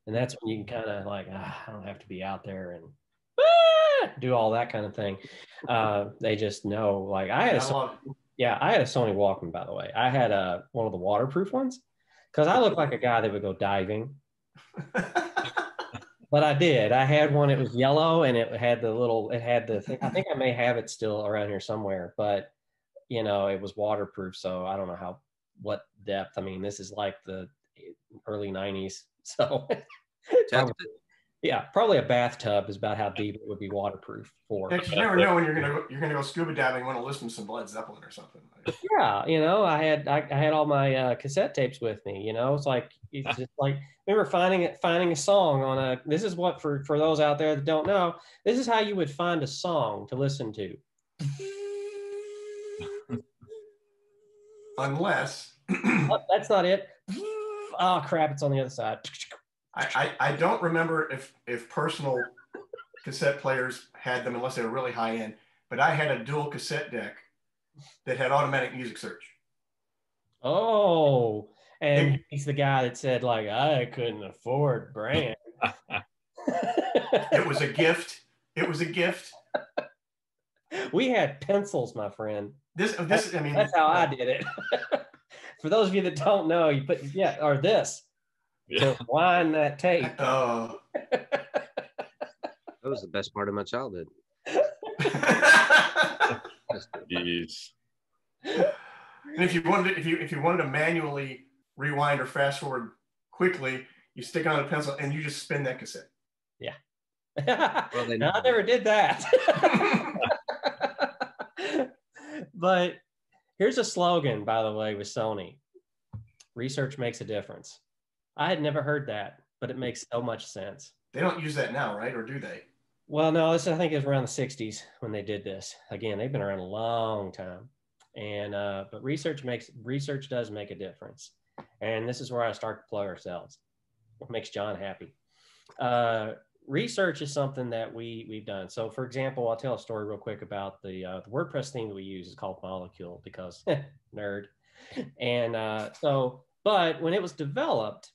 And that's when you can kind of like, I don't have to be out there and do all that kind of thing. They just know, like I had a Sony Walkman, by the way. I had one of the waterproof ones because I look like a guy that would go diving. But I did. I had one. It was yellow, and it had the thing. I think I may have it still around here somewhere, but you know, it was waterproof. So I don't know what depth. I mean, this is like the early 90s. So probably a bathtub is about how deep it would be waterproof for. Yeah, 'cause you never know when you're gonna go scuba diving. You want to listen to some Led Zeppelin or something. Yeah, you know, I had all my cassette tapes with me. You know, it's just like remember finding a song on a. This is what for those out there that don't know. This is how you would find a song to listen to. Unless that's not it. Oh crap! It's on the other side. I don't remember if personal cassette players had them unless they were really high end, but I had a dual cassette deck that had automatic music search. Oh, and he's the guy that said like I couldn't afford brand. It was a gift. It was a gift. We had pencils, my friend. That's how I did it. For those of you that don't know, you put this. Yeah. To wind that tape. Oh. That was the best part of my childhood. Jeez. And if you wanted to manually rewind or fast forward quickly, you stick on a pencil and you just spin that cassette. Yeah. No, I never did that. But here's a slogan, by the way, with Sony. Research makes a difference. I had never heard that, but it makes so much sense. They don't use that now, right? Or do they? Well, no, I think it was around the 60s when they did this. Again, they've been around a long time. And but research does make a difference. And this is where I start to plug ourselves. What makes John happy. Research is something that we've done. So for example, I'll tell a story real quick about the WordPress theme that we use is called Molecule because nerd. And but when it was developed,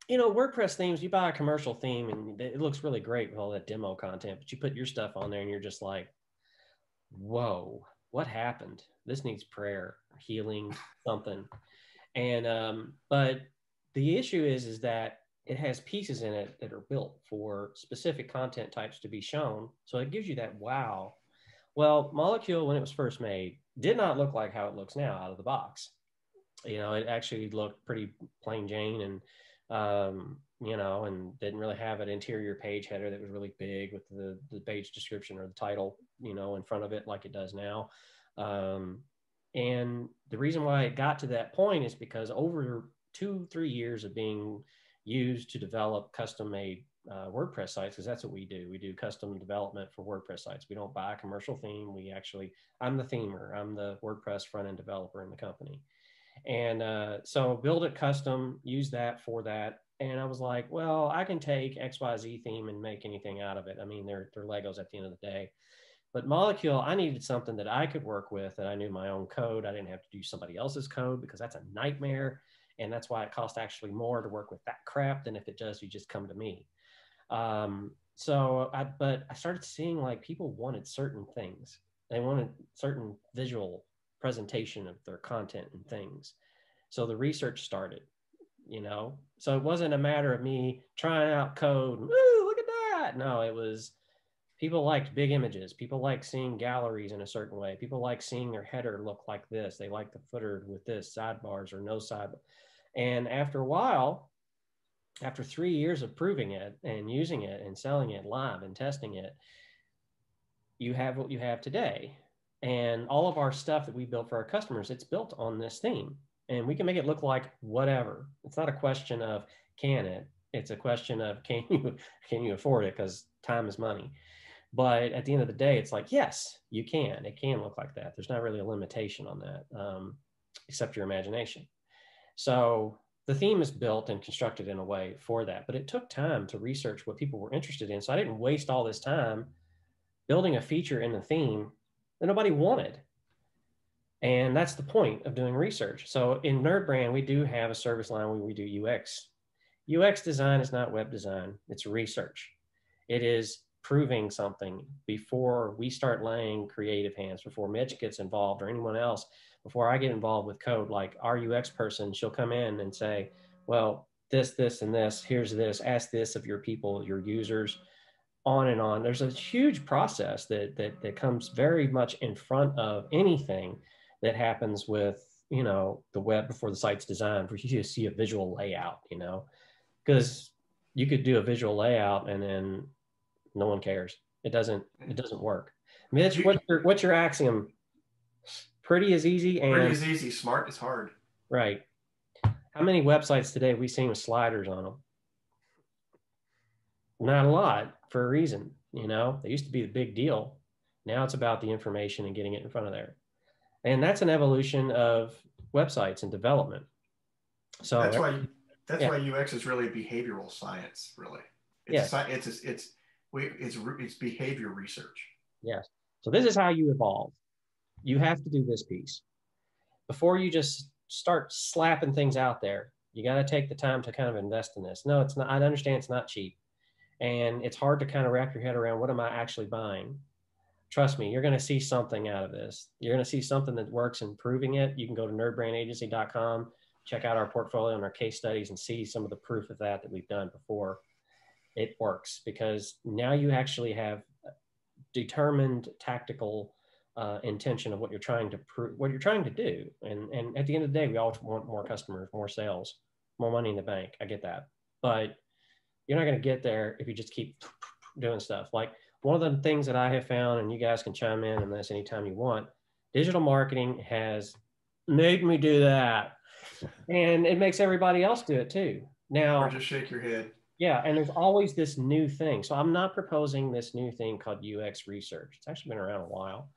you know, WordPress themes, you buy a commercial theme and it looks really great with all that demo content, but you put your stuff on there and you're just like, whoa, what happened? This needs prayer, healing, something. And, but the issue is that it has pieces in it that are built for specific content types to be shown. So it gives you that wow. Well, Molecule, when it was first made, did not look like how it looks now out of the box. You know, it actually looked pretty plain Jane and, you know, and didn't really have an interior page header that was really big with the page description or the title, you know, in front of it like it does now. And the reason why it got to that point is because over 2-3 years of being used to develop custom-made WordPress sites, because that's what we do. We do custom development for WordPress sites. We don't buy a commercial theme. I'm the themer. I'm the WordPress front-end developer in the company. And so build it custom, use that for that. And I was like, well, I can take XYZ theme and make anything out of it. I mean, they're Legos at the end of the day. But Molecule, I needed something that I could work with, that I knew my own code. I didn't have to do somebody else's code because that's a nightmare. And that's why it costs actually more to work with that crap than if it does, you just come to me. But I started seeing like people wanted certain things. They wanted certain visual presentation of their content and things. So the research started, you know? So it wasn't a matter of me trying out code. Woo, look at that. No, it was people liked big images. People like seeing galleries in a certain way. People like seeing their header look like this. They like the footer with this, sidebars or no sidebar. And after a while, after 3 years of proving it and using it and selling it live and testing it, you have what you have today. And all of our stuff that we built for our customers, it's built on this theme. And we can make it look like whatever. It's not a question of can it. It's a question of can you afford it, because time is money. But at the end of the day, it's like, yes, you can. It can look like that. There's not really a limitation on that, except your imagination. So the theme is built and constructed in a way for that. But it took time to research what people were interested in. So I didn't waste all this time building a feature in the theme that nobody wanted. And that's the point of doing research. So in NerdBrand, we do have a service line where we do UX. UX design is not web design, it's research. It is proving something before we start laying creative hands, before Mitch gets involved or anyone else, before I get involved with code. Like our UX person, she'll come in and say, well, this, and this, here's this, ask this of your people, your users, on and on. There's a huge process that comes very much in front of anything that happens with, the web before the site's designed, for you to see a visual layout, because you could do a visual layout and then no one cares. It doesn't work. Mitch, what's your axiom? Pretty is easy, and pretty is easy. Smart is hard. Right. How many websites today have we seen with sliders on them? Not a lot, for a reason. They used to be the big deal. Now it's about the information and getting it in front of there. And that's an evolution of websites and development. So that's why UX is really a behavioral science, really. It's behavior research. Yes. So this is how you evolve. You have to do this piece. Before you just start slapping things out there, you got to take the time to kind of invest in this. No, it's not. I understand it's not cheap. And it's hard to kind of wrap your head around, what am I actually buying? Trust me, you're going to see something out of this. You're going to see something that works and proving it. You can go to nerdbrandagency.com, check out our portfolio and our case studies and see some of the proof of that we've done before. It works because now you actually have determined tactical intention of what you're trying to prove, what you're trying to do. And at the end of the day, we always want more customers, more sales, more money in the bank. I get that. But you're not going to get there if you just keep doing stuff. Like one of the things that I have found, and you guys can chime in on this anytime you want, digital marketing has made me do that. And it makes everybody else do it too. Now, or just shake your head. Yeah. And there's always this new thing. So I'm not proposing this new thing called UX research. It's actually been around a while.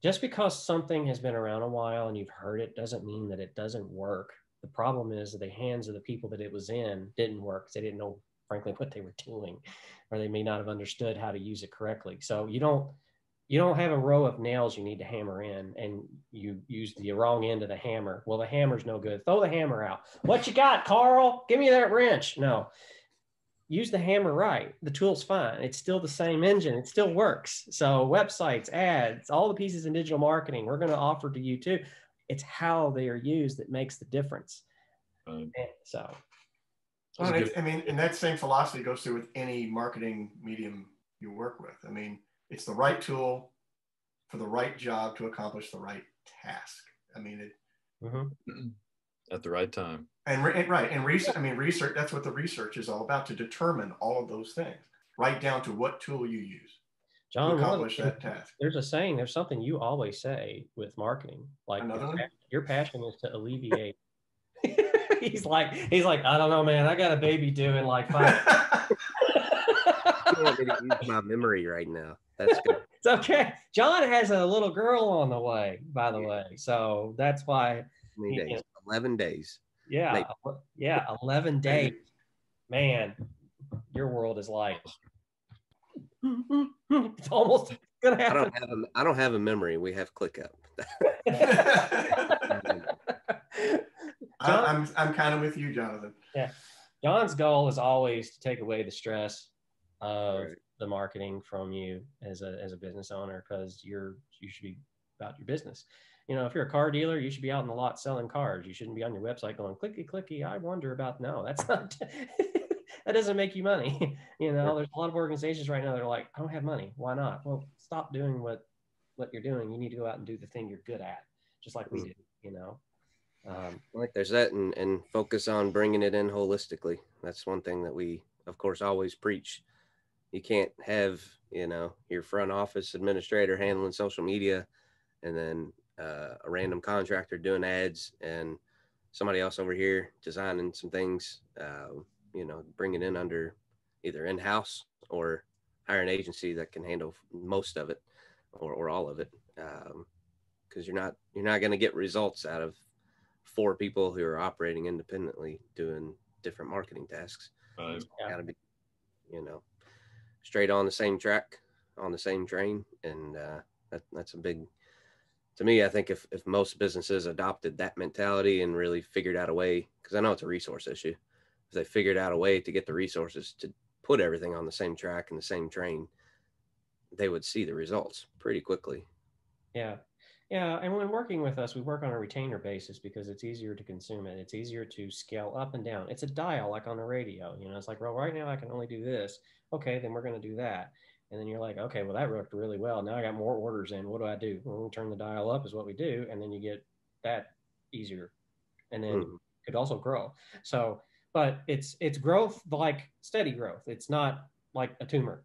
Just because something has been around a while and you've heard it doesn't mean that it doesn't work. The problem is that the hands of the people that it was in didn't work because they didn't know, frankly, what they were doing, or they may not have understood how to use it correctly. So you don't have a row of nails you need to hammer in and you use the wrong end of the hammer. Well, the hammer's no good. Throw the hammer out. What you got, Carl? Give me that wrench. No. Use the hammer right. The tool's fine. It's still the same engine. It still works. So websites, ads, all the pieces in digital marketing, we're going to offer to you too. It's how they are used that makes the difference. And that same philosophy goes through with any marketing medium you work with. I mean, it's the right tool for the right job to accomplish the right task. I mean, at the right time. And research, that's what the research is all about, to determine all of those things, right down to what tool you use John, to accomplish that task. There's a saying, there's something you always say with marketing, like your passion is to alleviate. he's like, I don't know, man, I got a baby due in like 5. You want me to use my memory right now. That's good. It's okay. John has a little girl on the way, by the way. So that's why. 11 days. Yeah. Maybe. Yeah. 11 days. Man, your world is like, it's almost going to happen. I don't have a memory. We have ClickUp. I'm kind of with you, Jonathan. Yeah. John's goal is always to take away the stress of the marketing from you as a business owner, because you should be about your business. If you're a car dealer, you should be out in the lot selling cars. You shouldn't be on your website going clicky clicky. I wonder about. No, that's not. That doesn't make you money. There's a lot of organizations right now that are like, I don't have money. Why not? Well, stop doing what you're doing. You need to go out and do the thing you're good at, just like we do. Like there's that, and focus on bringing it in holistically. That's one thing that we, of course, always preach. You can't have your front office administrator handling social media, and then a random contractor doing ads, and somebody else over here designing some things, bring it in under either in-house or hire an agency that can handle most of it or all of it. Because you're not going to get results out of 4 people who are operating independently doing different marketing tasks. It's got to be, straight on the same track, on the same train. And that's a big to me, I think if most businesses adopted that mentality and really figured out a way, because I know it's a resource issue, if they figured out a way to get the resources to put everything on the same track and the same train, they would see the results pretty quickly. Yeah. Yeah. And when working with us, we work on a retainer basis because it's easier to consume it. It's easier to scale up and down. It's a dial like on a radio. You know, it's like, well, right now I can only do this. Okay, then we're going to do that. And then you're like, okay, well, that worked really well. Now I got more orders in. What do I do? Well, we turn the dial up is what we do. And then you get that easier. And then it could also grow. So, but it's growth, like steady growth. It's not like a tumor.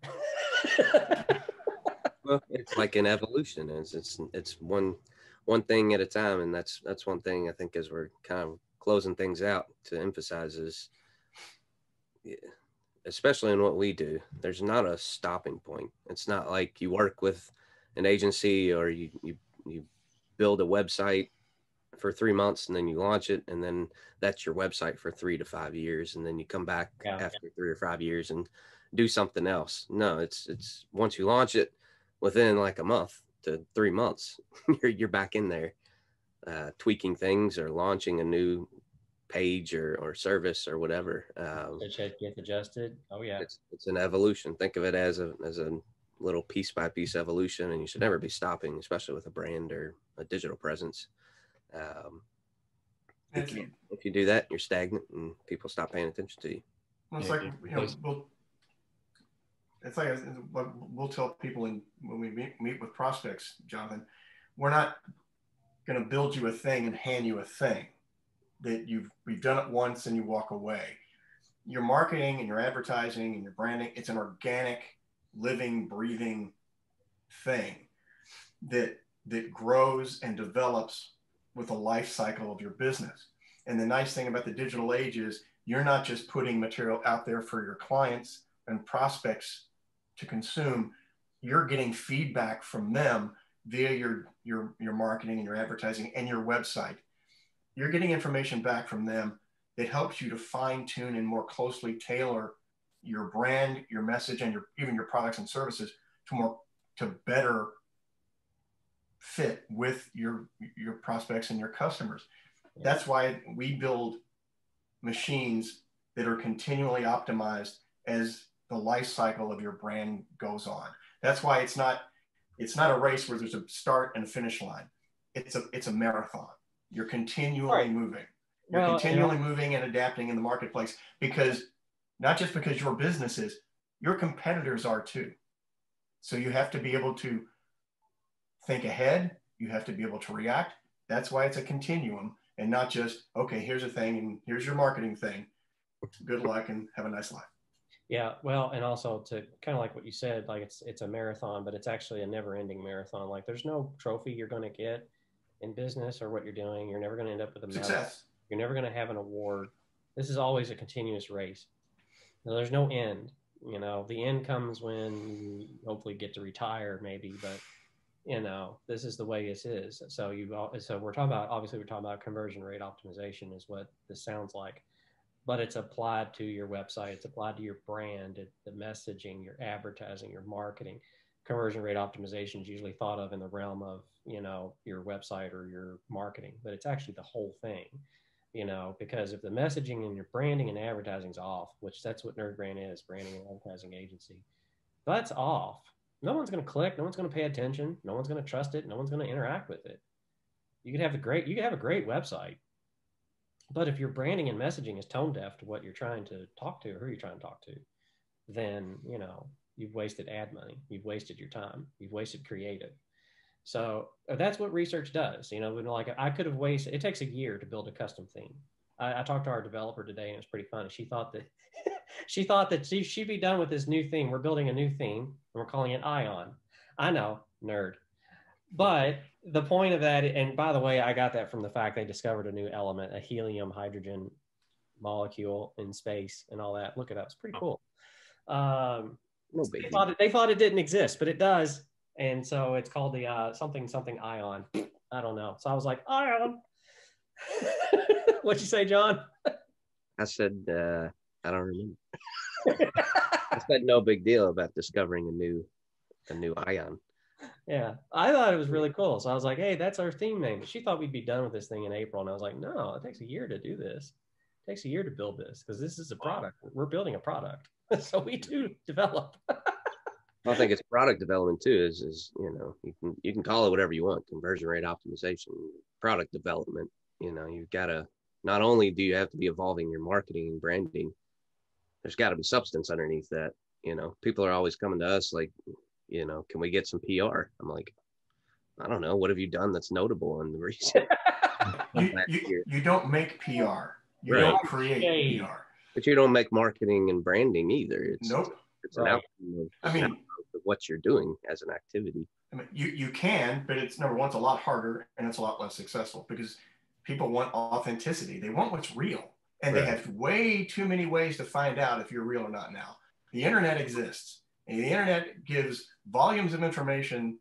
Well, it's like an evolution. It's one thing at a time, and that's one thing I think as we're kind of closing things out to emphasize is, especially in what we do, there's not a stopping point. It's not like you work with an agency or you build a website for 3 months and then you launch it, and then that's your website for 3 to 5 years, and then you come back after 3 or 5 years and do something else. No, it's once you launch it, within like a month to 3 months, you're back in there, tweaking things or launching a new page or service or whatever. It gets adjusted. Oh yeah, it's an evolution. Think of it as a little piece by piece evolution, and you should never be stopping, especially with a brand or a digital presence. If you do that, you're stagnant, and people stop paying attention to you. Well, it's like it's like what we'll tell people when we meet with prospects, Jonathan. We're not going to build you a thing and hand you a thing that we've done it once and you walk away. Your marketing and your advertising and your branding, it's an organic, living, breathing thing that grows and develops with the life cycle of your business. And the nice thing about the digital age is you're not just putting material out there for your clients and prospects to consume. You're getting feedback from them via your marketing and your advertising and your website. You're getting information back from them that helps you to fine tune and more closely tailor your brand, your message, and even your products and services to better fit with your prospects and your customers. Yeah. That's why we build machines that are continually optimized as the life cycle of your brand goes on. That's why it's not a race where there's a start and a finish line. It's a marathon. You're continually moving. You're continually moving and adapting in the marketplace, because not just because your business is, your competitors are too. So you have to be able to think ahead. You have to be able to react. That's why it's a continuum and not just, okay, here's a thing and here's your marketing thing. Good luck and have a nice life. Yeah, well, and also to kind of like what you said, like it's a marathon, but it's actually a never-ending marathon. Like there's no trophy you're going to get in business or what you're doing. You're never going to end up with a medal. Success. You're never going to have an award. This is always a continuous race. Now, there's no end. You know, the end comes when you hopefully get to retire, maybe, but you know, this is the way it is. So we're talking about conversion rate optimization is what this sounds like. But it's applied to your website. It's applied to your brand, the messaging, your advertising, your marketing. Conversion rate optimization is usually thought of in the realm of, you know, your website or your marketing, but it's actually the whole thing, you know, because if the messaging and your branding and advertising is off, which that's what NerdBrand is, branding and advertising agency, that's off. No one's going to click. No one's going to pay attention. No one's going to trust it. No one's going to interact with it. You could have a great website, but if your branding and messaging is tone deaf to what you're trying to talk to or who you're trying to talk to, then, you know, you've wasted ad money. You've wasted your time. You've wasted creative. So that's what research does. You know, like I could have wasted, it takes a year to build a custom theme. I talked to our developer today and it was pretty funny. She thought that she'd be done with this new theme. We're building a new theme and we're calling it Ion. I know, nerd. But the point of that, and by the way, I got that from the fact they discovered a new element, a helium hydrogen molecule in space and all that. Look it up. It's pretty cool. They thought it didn't exist, but it does. And so it's called the something ion. I don't know. So I was like, ion. What'd you say, John? I said, I don't remember. I said no big deal about discovering a new ion. Yeah, I thought it was really cool. So I was like, hey, that's our theme name. She thought we'd be done with this thing in April. And I was like, no, it takes a year to do this. It takes a year to build this because this is a product. We're building a product. So we do develop. I think it's product development too, is you can call it whatever you want, conversion rate optimization, product development. You've got to, not only do you have to be evolving your marketing and branding, there's got to be substance underneath that. People are always coming to us like, can we get some PR? I'm like, I don't know. What have you done that's notable in the recent? you don't make PR. You Right. don't create PR. But you don't make marketing and branding either. It's Nope. It's an outcome of what you're doing as an activity. I mean, you can, but it's number one, it's a lot harder and it's a lot less successful because people want authenticity. They want what's real. And They have way too many ways to find out if you're real or not now. The internet exists. And the internet gives volumes of information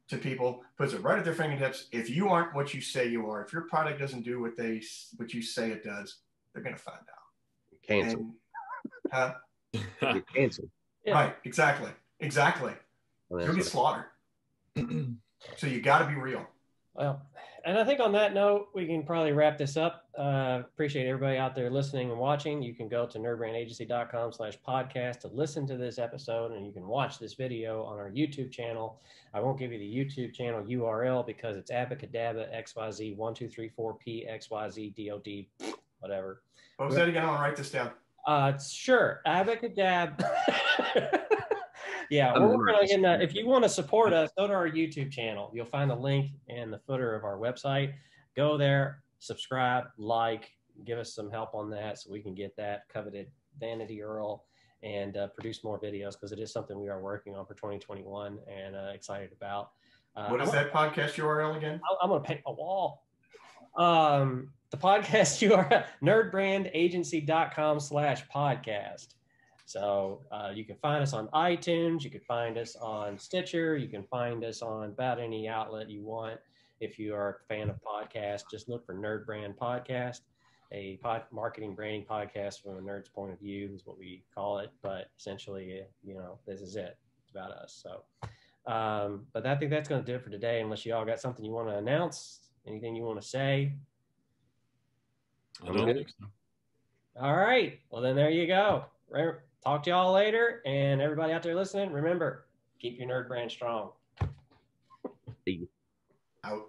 to people, puts it right at their fingertips. If you aren't what you say you are, if your product doesn't do what you say it does, they're going to find out. Cancel. You're canceled. Yeah. Right. Exactly. You'll get slaughtered. So you got to be real. Well, and I think on that note, we can probably wrap this up. Appreciate everybody out there listening and watching. You can go to nerdbrandagency.com/podcast to listen to this episode, and you can watch this video on our YouTube channel. I won't give you the YouTube channel URL because it's abacadabra XYZ 1234P XYZ DOD whatever. What was that again? I'll write this down. Sure. Abacadabra. Yeah, we're working on if you want to support us, go to our YouTube channel. You'll find the link in the footer of our website. Go there, subscribe, like, give us some help on that so we can get that coveted vanity URL and produce more videos because it is something we are working on for 2021 and excited about. What is that podcast URL again? I'm going to paint a wall. The podcast URL, nerdbrandagency.com/podcast. So you can find us on iTunes, you can find us on Stitcher, you can find us on about any outlet you want. If you are a fan of podcasts, just look for NerdBrand Podcast, a marketing branding podcast from a nerd's point of view is what we call it. But essentially, this is it. It's about us. So, but I think that's going to do it for today, unless you all got something you want to announce, anything you want to say. I don't think so. All right. Well, then there you go. Talk to y'all later. And everybody out there listening, remember, keep your nerd brand strong. Out.